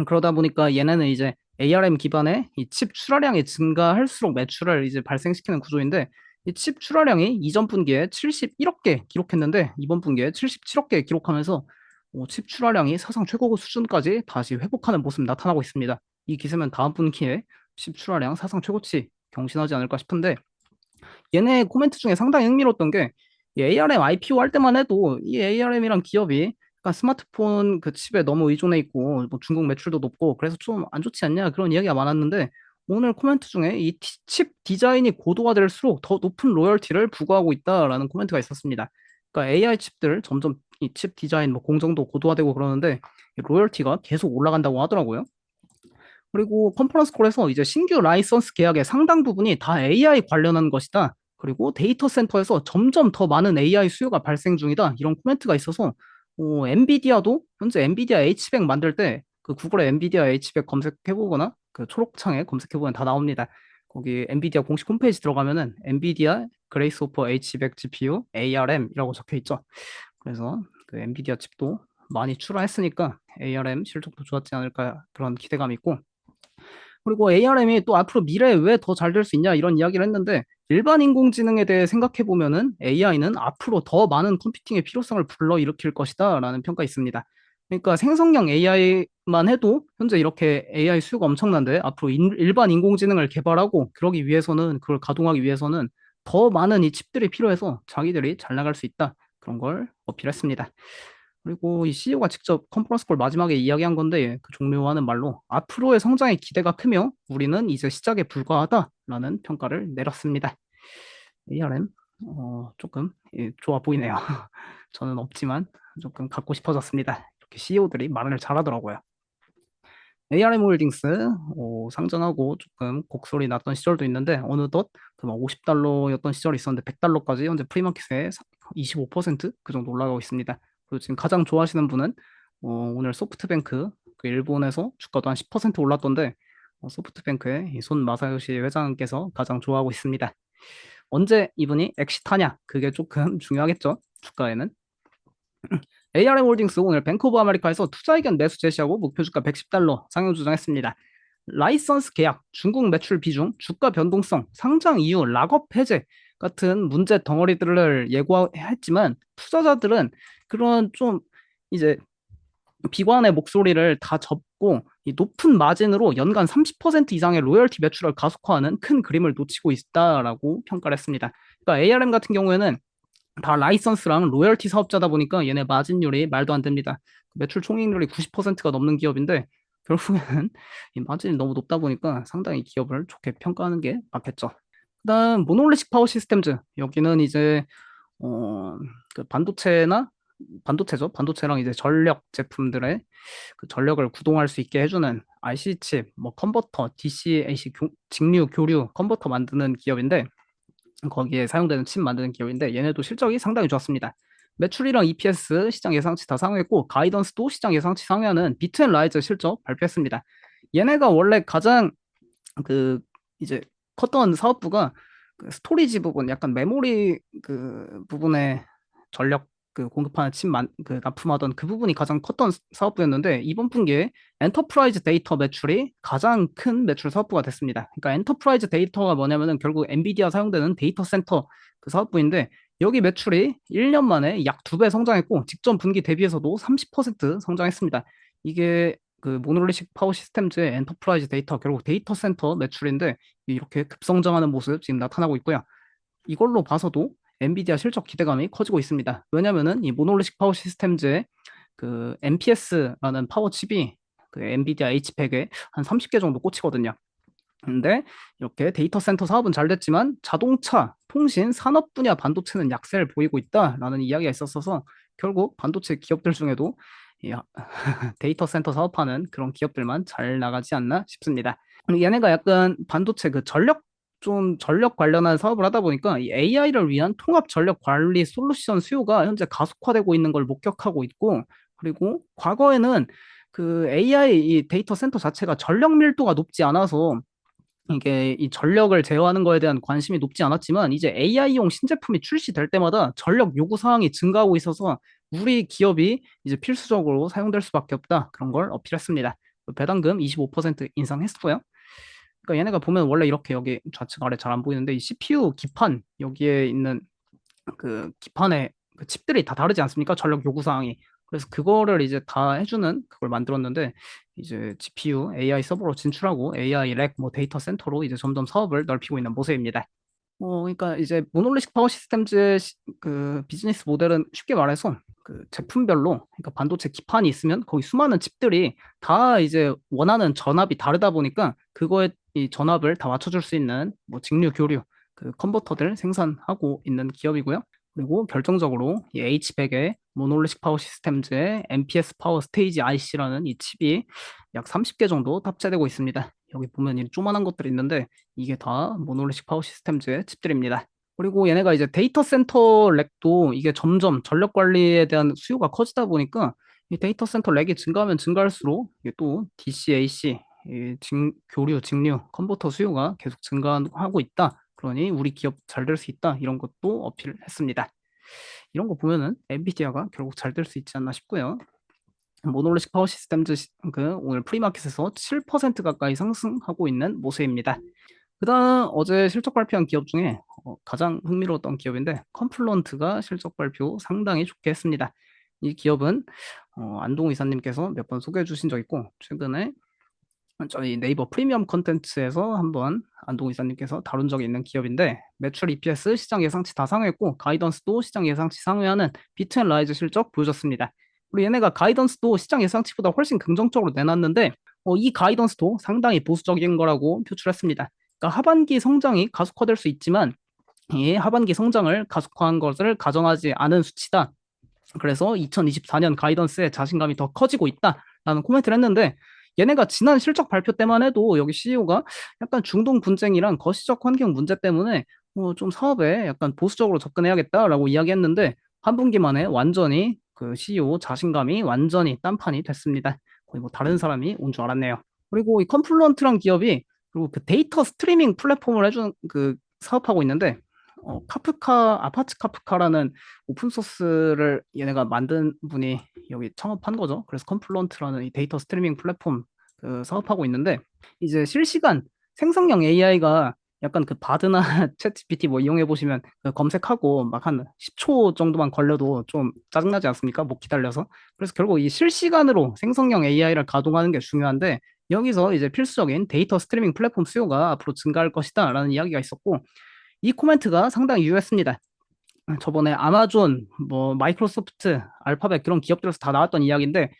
Speaker 1: 그러다 보니까 얘네는 이제 ARM 기반의 이 칩 출하량이 증가할수록 매출을 이제 발생시키는 구조인데 이 칩 출하량이 이전 분기에 71억 개 기록했는데 이번 분기에 77억 개 기록하면서 칩 출하량이 사상 최고 수준까지 다시 회복하는 모습 나타나고 있습니다. 이 기세면 다음 분기에 칩 출하량 사상 최고치 경신하지 않을까 싶은데 얘네 코멘트 중에 상당히 흥미로웠던 게 이 ARM IPO 할 때만 해도 이 ARM이란 기업이 약간 스마트폰 그 칩에 너무 의존해 있고 뭐 중국 매출도 높고 그래서 좀 안 좋지 않냐 그런 이야기가 많았는데 오늘 코멘트 중에 이 칩 디자인이 고도화될수록 더 높은 로열티를 부과하고 있다라는 코멘트가 있었습니다. 그러니까 AI 칩들 점점 이 칩 디자인 뭐 공정도 고도화되고 그러는데 이 로열티가 계속 올라간다고 하더라고요. 그리고 컨퍼런스 콜에서 이제 신규 라이선스 계약의 상당 부분이 다 AI 관련한 것이다. 그리고 데이터 센터에서 점점 더 많은 AI 수요가 발생 중이다. 이런 코멘트가 있어서 엔비디아도 현재 엔비디아 H백 만들 때 그 구글에 엔비디아 H백 검색해보거나 그 초록창에 검색해보면 다 나옵니다. 거기 엔비디아 공식 홈페이지 들어가면은 엔비디아 그레이스 오퍼 H100 GPU ARM이라고 적혀 있죠. 그래서 그 엔비디아 칩도 많이 출하했으니까 ARM 실적도 좋았지 않을까 그런 기대감이 있고 그리고 ARM이 또 앞으로 미래에 왜 더 잘 될 수 있냐 이런 이야기를 했는데 일반 인공지능에 대해 생각해 보면은 AI는 앞으로 더 많은 컴퓨팅의 필요성을 불러일으킬 것이다 라는 평가 있습니다. 그러니까 생성형 AI만 해도 현재 이렇게 AI 수요가 엄청난데 앞으로 일반 인공지능을 개발하고 그러기 위해서는 그걸 가동하기 위해서는 더 많은 이 칩들이 필요해서 자기들이 잘 나갈 수 있다 그런 걸 어필했습니다. 그리고 이 CEO가 직접 컨퍼런스 콜 마지막에 이야기한 건데 그 종료하는 말로 앞으로의 성장의 기대가 크며 우리는 이제 시작에 불과하다라는 평가를 내렸습니다. ARM 조금 좋아 보이네요. 저는 없지만 조금 갖고 싶어졌습니다. 이렇게 CEO들이 말을 잘하더라고요. ARM 홀딩스 상장하고 조금 곡소리 났던 시절도 있는데 어느덧 그막 50달러였던 시절이 있었는데 100달러까지 현재 프리마켓에 25%그 정도 올라가고 있습니다. 그리고 지금 가장 좋아하시는 분은 오늘 소프트뱅크 그 일본에서 주가도 한 10% 올랐던데 소프트뱅크의 이손 마사요시 회장께서 가장 좋아하고 있습니다. 언제 이분이 엑시타냐 그게 조금 중요하겠죠 주가에는. ARM 홀딩스 오늘 뱅크 오브 아메리카에서 투자 의견 매수 제시하고 목표 주가 110달러 상향 조정했습니다. 라이선스 계약, 중국 매출 비중, 주가 변동성, 상장 이유, 락업 해제 같은 문제 덩어리들을 예고했지만 투자자들은 그런 좀 이제 비관의 목소리를 다 접고 이 높은 마진으로 연간 30% 이상의 로열티 매출을 가속화하는 큰 그림을 놓치고 있다라고 평가를 했습니다. 그러니까 ARM 같은 경우에는 다 라이선스랑 로열티 사업자다 보니까 얘네 마진율이 말도 안 됩니다. 매출 총이익률이 90%가 넘는 기업인데 결국에는 이 마진이 너무 높다 보니까 상당히 기업을 좋게 평가하는 게 맞겠죠. 그다음 모노리식 파워 시스템즈 여기는 이제 어, 그 반도체죠. 반도체랑 이제 전력 제품들의 그 전력을 구동할 수 있게 해주는 IC 칩, 뭐 컨버터, DC, AC 직류, 교류, 컨버터 만드는 기업인데 거기에 사용되는 칩 만드는 기업인데 얘네도 실적이 상당히 좋았습니다. 매출이랑 EPS 시장 예상치 다 상회했고 가이던스도 시장 예상치 상회하는 비트앤라이즈 실적 발표했습니다. 얘네가 원래 가장 그 이제 컸던 사업부가 그 스토리지 부분, 약간 메모리 그 부분에 전력 그 공급하는 칩만 그 납품하던 그 부분이 가장 컸던 사업부였는데 이번 분기에 엔터프라이즈 데이터 매출이 가장 큰 매출 사업부가 됐습니다. 그러니까 엔터프라이즈 데이터가 뭐냐면은 결국 엔비디아 사용되는 데이터 센터 그 사업부인데 여기 매출이 1년 만에 약 2배 성장했고 직전 분기 대비해서도 30% 성장했습니다. 이게 그 모노리식 파워 시스템즈의 엔터프라이즈 데이터 결국 데이터 센터 매출인데 이렇게 급성장하는 모습 지금 나타나고 있고요. 이걸로 봐서도 엔비디아 실적 기대감이 커지고 있습니다. 왜냐면은 이 모노리식 파워 시스템즈의 그 MPS라는 파워 칩이 그 엔비디아 H100에 한 30개 정도 꽂히거든요. 근데 이렇게 데이터 센터 사업은 잘 됐지만 자동차, 통신, 산업 분야 반도체는 약세를 보이고 있다라는 이야기가 있었어서 결국 반도체 기업들 중에도 이 데이터 센터 사업하는 그런 기업들만 잘 나가지 않나 싶습니다. 그리고 얘네가 약간 반도체 그 전력 관련한 사업을 하다 보니까 이 AI를 위한 통합 전력 관리 솔루션 수요가 현재 가속화되고 있는 걸 목격하고 있고, 그리고 과거에는 그 AI 이 데이터 센터 자체가 전력 밀도가 높지 않아서 이게 이 전력을 제어하는 거에 대한 관심이 높지 않았지만, 이제 AI용 신제품이 출시될 때마다 전력 요구 사항이 증가하고 있어서 우리 기업이 이제 필수적으로 사용될 수밖에 없다, 그런 걸 어필했습니다. 배당금 25% 인상했어요. 그러니까 얘네가 보면 원래 이렇게 여기 좌측 아래 잘 안 보이는데 이 CPU 기판 여기에 있는 그 기판의 그 칩들이 다 다르지 않습니까? 전력 요구 사항이. 그래서 그거를 이제 다 해주는 그걸 만들었는데, 이제 GPU AI 서버로 진출하고 AI 렉 뭐 데이터 센터로 이제 점점 사업을 넓히고 있는 모습입니다. 그러니까 이제 모놀리식 파워 시스템즈의 그 비즈니스 모델은 쉽게 말해서 그 제품별로, 그러니까 반도체 기판이 있으면 거기 수많은 칩들이 다 이제 원하는 전압이 다르다 보니까 그거에 이 전압을 다 맞춰줄 수 있는 뭐 직류 교류 그 컨버터들 생산하고 있는 기업이고요. 그리고 결정적으로 이 H100의 모놀리식 파워 시스템즈의 MPS 파워 스테이지 IC라는 이 칩이 약 30개 정도 탑재되고 있습니다. 여기 보면 이 조만한 것들이 있는데 이게 다 모놀리식 파워 시스템즈의 칩들입니다. 그리고 얘네가 이제 데이터 센터 렉도 이게 점점 전력 관리에 대한 수요가 커지다 보니까 이 데이터 센터 렉이 증가하면 증가할수록 이게 또 DC, AC, 교류, 직류, 컨버터 수요가 계속 증가하고 있다. 그러니 우리 기업 잘 될 수 있다. 이런 것도 어필했습니다. 이런 거 보면은 엔비디아가 결국 잘 될 수 있지 않나 싶고요. 모놀리식 파워 시스템즈 그 오늘 프리마켓에서 7% 가까이 상승하고 있는 모습입니다. 그다음 어제 실적 발표한 기업 중에 가장 흥미로웠던 기업인데 컴플런트가 실적 발표 상당히 좋게 했습니다. 이 기업은 안동 이사님께서 몇 번 소개해 주신 적 있고, 최근에 저희 네이버 프리미엄 컨텐츠에서 한번 안동 이사님께서 다룬 적이 있는 기업인데, 매출 EPS 시장 예상치 다 상회했고 가이던스도 시장 예상치 상회하는 비트앤라이즈 실적 보여줬습니다. 그리고 얘네가 가이던스도 시장 예상치보다 훨씬 긍정적으로 내놨는데 이 가이던스도 상당히 보수적인 거라고 표출했습니다. 그러니까 하반기 성장이 가속화될 수 있지만 이 하반기 성장을 가속화한 것을 가정하지 않은 수치다. 그래서 2024년 가이던스에 자신감이 더 커지고 있다라는 코멘트를 했는데, 얘네가 지난 실적 발표 때만 해도 여기 CEO가 약간 중동 분쟁이랑 거시적 환경 문제 때문에 좀 사업에 약간 보수적으로 접근해야겠다라고 이야기했는데, 한 분기 만에 완전히 그 CEO 자신감이 완전히 딴판이 됐습니다. 거의 뭐 다른 사람이 온 줄 알았네요. 그리고 이 컨플루언트란 기업이 그리고 그 데이터 스트리밍 플랫폼을 해주는 그 사업하고 있는데, 카프카 아파트 카프카라는 오픈 소스를 얘네가 만든 분이 여기 창업한 거죠. 그래서 컨플루언트라는 이 데이터 스트리밍 플랫폼 그 사업하고 있는데, 이제 실시간 생성형 AI가 약간 그 바드나 챗 GPT 뭐 이용해 보시면 그 검색하고 막 한 10초 정도만 걸려도 좀 짜증나지 않습니까? 못 기다려서. 그래서 결국 이 실시간으로 생성형 AI를 가동하는 게 중요한데, 여기서 이제 필수적인 데이터 스트리밍 플랫폼 수요가 앞으로 증가할 것이다라는 이야기가 있었고, 이 코멘트가 상당히 유효했습니다. 저번에 아마존, 뭐 마이크로소프트, 알파벳 그런 기업들에서 다 나왔던 이야기인데,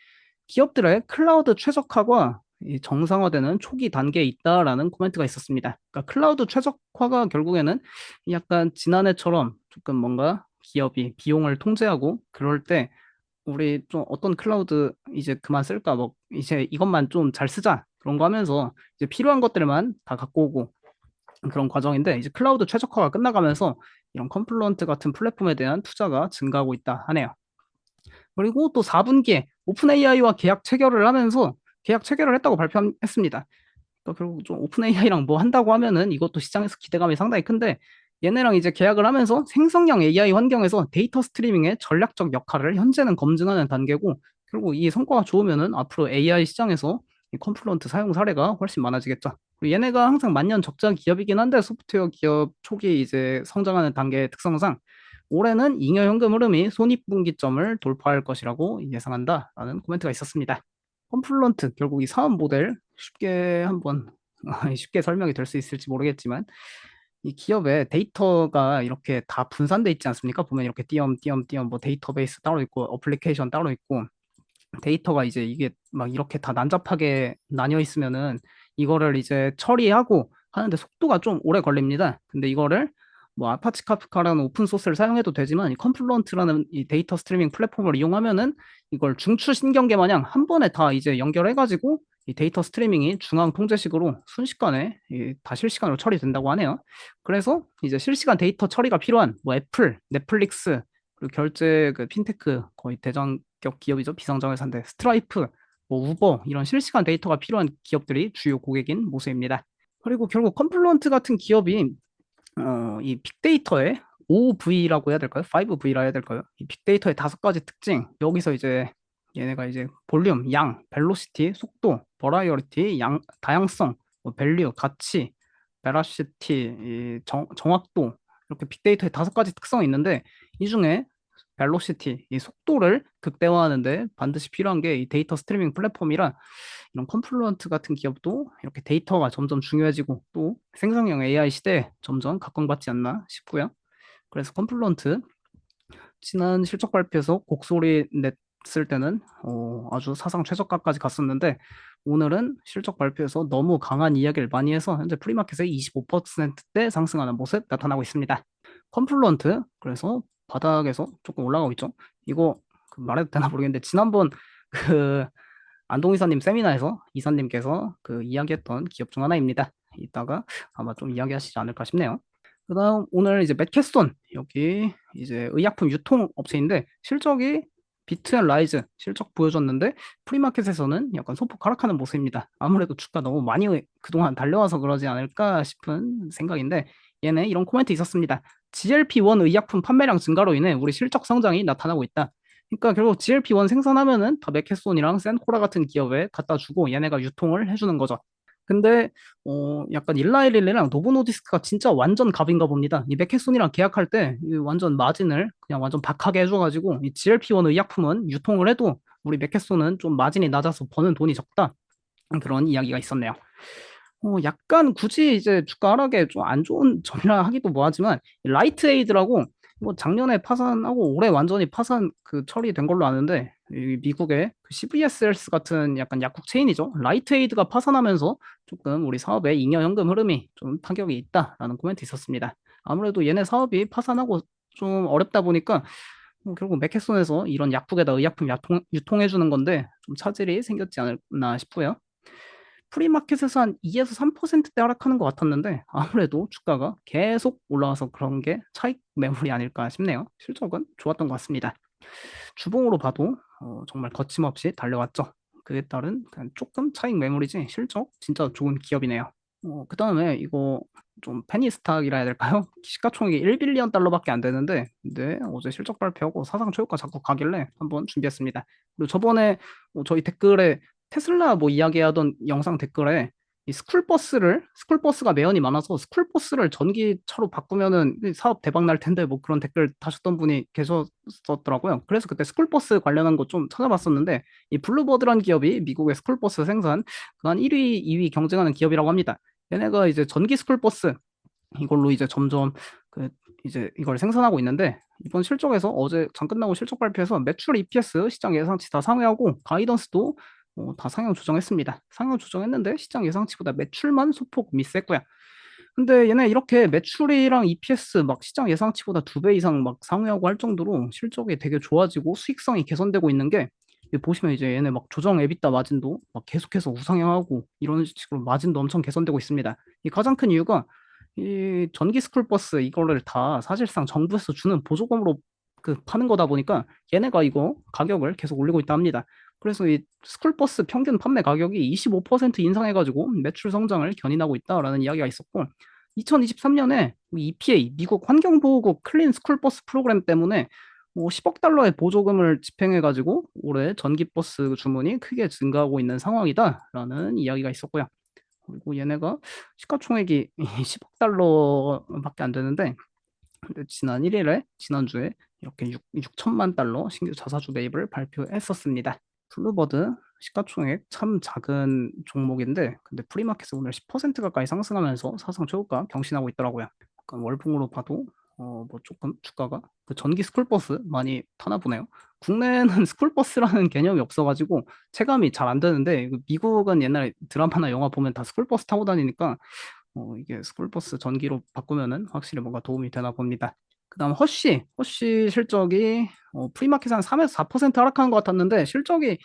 Speaker 1: 기업들의 클라우드 최적화가 이 정상화되는 초기 단계에 있다라는 코멘트가 있었습니다. 그러니까 클라우드 최적화가 결국에는 약간 지난해처럼 조금 뭔가 기업이 비용을 통제하고 그럴 때 우리 좀 어떤 클라우드 이제 그만 쓸까, 뭐 이제 이것만 좀 잘 쓰자 그런 거 하면서 이제 필요한 것들만 다 갖고 오고 그런 과정인데, 이제 클라우드 최적화가 끝나가면서 이런 컨플루언트 같은 플랫폼에 대한 투자가 증가하고 있다 하네요. 그리고 또 4분기에 오픈 AI와 계약 체결을 하면서 계약 체결을 했다고 발표했습니다. 그러니까 결국 좀 오픈 AI랑 뭐 한다고 하면은 이것도 시장에서 기대감이 상당히 큰데, 얘네랑 이제 계약을 하면서 생성형 AI 환경에서 데이터 스트리밍의 전략적 역할을 현재는 검증하는 단계고, 결국 이 성과가 좋으면은 앞으로 AI 시장에서 이 컴플루언트 사용 사례가 훨씬 많아지겠죠. 그리고 얘네가 항상 만년 적자 기업이긴 한데 소프트웨어 기업 초기 이제 성장하는 단계의 특성상 올해는 잉여 현금 흐름이 손익분기점을 돌파할 것이라고 예상한다라는 코멘트가 있었습니다. 컴플루언트 결국 이 사업 모델 쉽게 한번 쉽게 설명이 될 수 있을지 모르겠지만, 이 기업의 데이터가 이렇게 다 분산돼 있지 않습니까? 보면 이렇게 띄엄띄엄띄엄 뭐 데이터베이스 따로 있고 어플리케이션 따로 있고, 데이터가 이제 이게 막 이렇게 다 난잡하게 나뉘어 있으면은 이거를 이제 처리하고 하는데 속도가 좀 오래 걸립니다. 근데 이거를 뭐 아파치 카프카라는 오픈 소스를 사용해도 되지만 이 컨플루언트라는 이 데이터 스트리밍 플랫폼을 이용하면은 이걸 중추 신경계 마냥 한 번에 다 이제 연결해가지고 이 데이터 스트리밍이 중앙 통제식으로 순식간에 다 실시간으로 처리된다고 하네요. 그래서 이제 실시간 데이터 처리가 필요한 뭐 애플, 넷플릭스, 그리고 결제 그 핀테크 거의 대장격 기업이죠. 비상장외사인데 스트라이프, 뭐 우버 이런 실시간 데이터가 필요한 기업들이 주요 고객인 모습입니다. 그리고 결국 컨플루언트 같은 기업이 이 빅데이터의 5V라고 해야 될까요? 5V라 해야 될까요? 이 빅데이터의 다섯 가지 특징. 여기서 이제 얘네가 이제 볼륨, 양, 벨로시티, 속도, 버라이어리티, 다양성, 뭐 밸류, 가치, 베라시티, 정확도 이렇게 빅데이터의 다섯 가지 특성이 있는데 이 중에 벨로시티, 이 속도를 극대화하는데 반드시 필요한 게 이 데이터 스트리밍 플랫폼이라 이런 컨플루언트 같은 기업도 이렇게 데이터가 점점 중요해지고 또 생성형 AI 시대에 점점 각광받지 않나 싶고요. 그래서 컨플루언트 지난 실적 발표에서 곡소리 냈을 때는 아주 사상 최저가까지 갔었는데 오늘은 실적 발표에서 너무 강한 이야기를 많이 해서 현재 프리마켓에 25%대 상승하는 모습 나타나고 있습니다. 컨플루언트 그래서 바닥에서 조금 올라가고 있죠. 이거 그 말해도 되나 모르겠는데 지난번 그 안동 이사님 세미나에서 이사님께서 그 이야기했던 기업 중 하나입니다. 이따가 아마 좀 이야기하시지 않을까 싶네요. 그다음 오늘 이제 맥캐스톤 여기 이제 의약품 유통 업체인데 실적이 비트 앤 라이즈 실적 보여줬는데 프리마켓에서는 약간 소폭 하락하는 모습입니다. 아무래도 주가 너무 많이 그동안 달려와서 그러지 않을까 싶은 생각인데 얘네 이런 코멘트 있었습니다. GLP-1 의약품 판매량 증가로 인해 우리 실적 성장이 나타나고 있다. 그러니까 결국 GLP-1 생산하면은 다 맥케손이랑 센코라 같은 기업에 갖다 주고 얘네가 유통을 해주는 거죠. 근데 약간 일라이릴리랑 노보노디스크가 진짜 완전 갑인가 봅니다. 이 맥케손이랑 계약할 때 이 완전 마진을 그냥 완전 박하게 해줘가지고 이 GLP-1 의약품은 유통을 해도 우리 맥케손은 좀 마진이 낮아서 버는 돈이 적다. 그런 이야기가 있었네요. 약간 굳이 이제 주가 하락에 좀 안 좋은 점이라 하기도 뭐하지만 라이트 에이드라고 뭐 작년에 파산하고 올해 완전히 파산 그 처리된 걸로 아는데 이 미국의 그 CVS 헬스 같은 약간 약국 체인이죠. 라이트 에이드가 파산하면서 조금 우리 사업에 잉여 현금 흐름이 좀 타격이 있다라는 코멘트 있었습니다. 아무래도 얘네 사업이 파산하고 좀 어렵다 보니까 결국 맥케손에서 이런 약국에다 의약품 유통해주는 건데 좀 차질이 생겼지 않나 싶고요. 프리마켓에서 한 2에서 3%대 하락하는 것 같았는데 아무래도 주가가 계속 올라와서 그런 게 차익 매물이 아닐까 싶네요. 실적은 좋았던 것 같습니다. 주봉으로 봐도 정말 거침없이 달려왔죠. 그에 따른 그냥 조금 차익 매물이지 실적 진짜 좋은 기업이네요. 그 다음에 이거 좀 페니스탁이라 해야 될까요? 시가총액이 1빌리언 달러밖에 안 되는데 근데 어제 실적 발표하고 사상 최고가 자꾸 가길래 한번 준비했습니다. 그리고 저번에 저희 댓글에 테슬라 뭐 이야기하던 영상 댓글에 이 스쿨버스가 매연이 많아서 스쿨버스를 전기차로 바꾸면은 사업 대박 날 텐데 뭐 그런 댓글 다셨던 분이 계셨었더라고요. 그래서 그때 스쿨버스 관련한 거 좀 찾아봤었는데 이 블루버드란 기업이 미국의 스쿨버스 생산 그한 1위, 2위 경쟁하는 기업이라고 합니다. 얘네가 이제 전기 스쿨버스 이걸로 이제 점점 그 이제 이걸 생산하고 있는데 이번 실적에서 어제 장 끝나고 실적 발표에서 매출 EPS 시장 예상치 다 상회하고 가이던스도 다 상향 조정했습니다. 상향 조정했는데 시장 예상치보다 매출만 소폭 미스했고요. 근데 얘네 이렇게 매출이랑 EPS 막 시장 예상치보다 2배 이상 막 상회하고 할 정도로 실적이 되게 좋아지고 수익성이 개선되고 있는 게 여기 보시면 이제 얘네 막 조정 에비타 마진도 막 계속해서 우상향하고 이런 식으로 마진도 엄청 개선되고 있습니다. 이 가장 큰 이유가 이 전기 스쿨버스 이거를 다 사실상 정부에서 주는 보조금으로 그 파는 거다 보니까 얘네가 이거 가격을 계속 올리고 있다 합니다. 그래서 이 스쿨버스 평균 판매 가격이 25% 인상해가지고 매출 성장을 견인하고 있다라는 이야기가 있었고 2023년에 EPA 미국 환경보호국 클린 스쿨버스 프로그램 때문에 10억 달러의 보조금을 집행해가지고 올해 전기버스 주문이 크게 증가하고 있는 상황이다라는 이야기가 있었고요. 그리고 얘네가 시가총액이 10억 달러밖에 안 되는데 근데 지난 1일에 지난주에 이렇게 6천만 달러 신규 자사주 매입을 발표했었습니다. 블루버드 시가총액 참 작은 종목인데 근데 프리마켓에 오늘 10% 가까이 상승하면서 사상 최고가 경신하고 있더라고요. 약간 월봉으로 봐도 뭐 조금 주가가 그 전기 스쿨버스 많이 타나 보네요. 국내는 스쿨버스라는 개념이 없어가지고 체감이 잘 안 되는데 미국은 옛날에 드라마나 영화 보면 다 스쿨버스 타고 다니니까 이게 스쿨버스 전기로 바꾸면은 확실히 뭔가 도움이 되나 봅니다. 그다음 허쉬 실적이 프리마켓 한 3에서 4% 하락하는 것 같았는데 실적이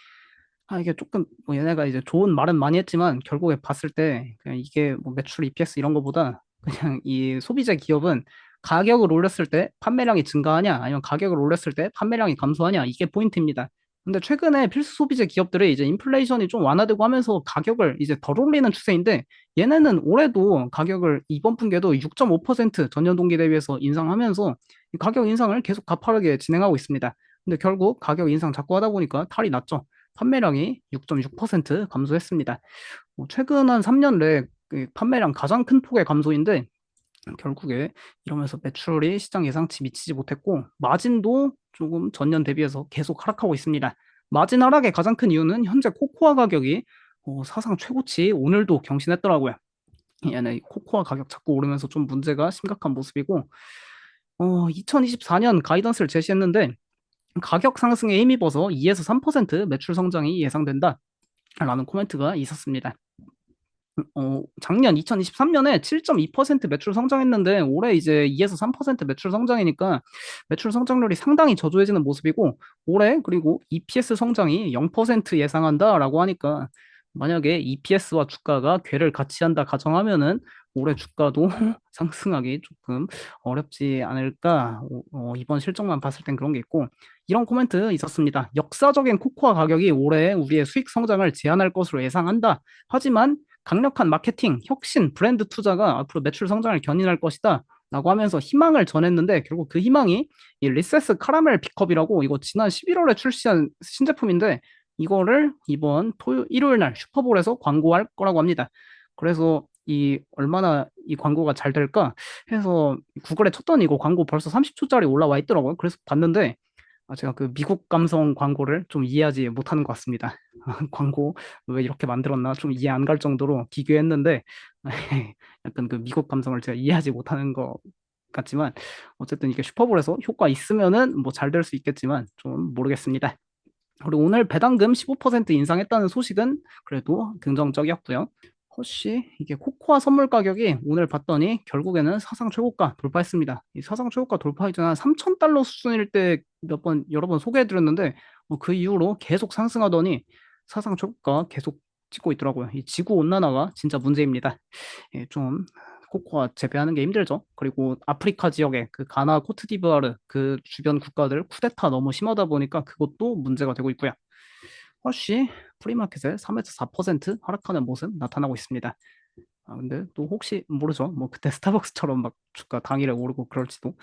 Speaker 1: 이게 조금 뭐 얘네가 이제 좋은 말은 많이 했지만 결국에 봤을 때 그냥 이게 뭐 매출 EPS 이런 거보다 그냥 이 소비재 기업은 가격을 올렸을 때 판매량이 증가하냐 아니면 가격을 올렸을 때 판매량이 감소하냐 이게 포인트입니다. 근데 최근에 필수 소비재 기업들이 이제 인플레이션이 좀 완화되고 하면서 가격을 이제 덜 올리는 추세인데 얘네는 올해도 가격을 이번 분기에도 6.5% 전년 동기 대비해서 인상하면서 이 가격 인상을 계속 가파르게 진행하고 있습니다. 근데 결국 가격 인상 자꾸 하다 보니까 탈이 났죠. 판매량이 6.6% 감소했습니다. 최근 한 3년 내그 판매량 가장 큰 폭의 감소인데 결국에 이러면서 매출이 시장 예상치 미치지 못했고 마진도 조금 전년 대비해서 계속 하락하고 있습니다. 마진 하락의 가장 큰 이유는 현재 코코아 가격이 사상 최고치 오늘도 경신했더라고요. 얘네 코코아 가격 자꾸 오르면서 좀 문제가 심각한 모습이고 2024년 가이던스를 제시했는데 가격 상승에 힘입어서 2에서 3% 매출 성장이 예상된다. 라는 코멘트가 있었습니다. 작년 2023년에 7.2% 매출 성장했는데 올해 이제 2에서 3% 매출 성장이니까 매출 성장률이 상당히 저조해지는 모습이고 올해 그리고 EPS 성장이 0% 예상한다라고 하니까 만약에 EPS와 주가가 궤를 같이 한다 가정하면은 올해 주가도 상승하기 조금 어렵지 않을까. 이번 실적만 봤을 땐 그런 게 있고 이런 코멘트 있었습니다. 역사적인 코코아 가격이 올해 우리의 수익 성장을 제한할 것으로 예상한다. 하지만 강력한 마케팅, 혁신, 브랜드 투자가 앞으로 매출 성장을 견인할 것이다. 라고 하면서 희망을 전했는데 결국 그 희망이 이 리세스 카라멜 픽업이라고 이거 지난 11월에 출시한 신제품인데 이거를 이번 일요일 날 슈퍼볼에서 광고할 거라고 합니다. 그래서 이 얼마나 이 광고가 잘 될까 해서 구글에 쳤더니 이거 광고 벌써 30초짜리 올라와 있더라고요. 그래서 봤는데 제가 그 미국 감성 광고를 좀 이해하지 못하는 것 같습니다. 광고 왜 이렇게 만들었나 좀 이해 안 갈 정도로 기괴했는데 약간 그 미국 감성을 제가 이해하지 못하는 것 같지만 어쨌든 이게 슈퍼볼에서 효과 있으면은 뭐 잘 될 수 있겠지만 좀 모르겠습니다. 그리고 오늘 배당금 15% 인상했다는 소식은 그래도 긍정적이었고요. 혹시 이게 코코아 선물 가격이 오늘 봤더니 결국에는 사상 최고가 돌파했습니다. 이 사상 최고가 돌파 이전 한 3,000달러 수준일 때 여러 번 소개해드렸는데 그 이후로 계속 상승하더니 사상 최고가 계속 찍고 있더라고요. 이 지구 온난화가 진짜 문제입니다. 좀 코코아 재배하는 게 힘들죠. 그리고 아프리카 지역의 그 가나, 코트디부아르 그 주변 국가들 쿠데타 너무 심하다 보니까 그것도 문제가 되고 있고요. 훨씬 프리마켓에 3에서 4% 하락하는 모습 나타나고 있습니다. 근데 또 혹시 모르죠. 뭐 그때 스타벅스처럼 막 주가 당일에 오르고 그럴지도.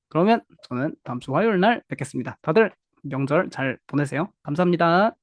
Speaker 1: 그러면 저는 다음 주 화요일 날 뵙겠습니다. 다들 명절 잘 보내세요. 감사합니다.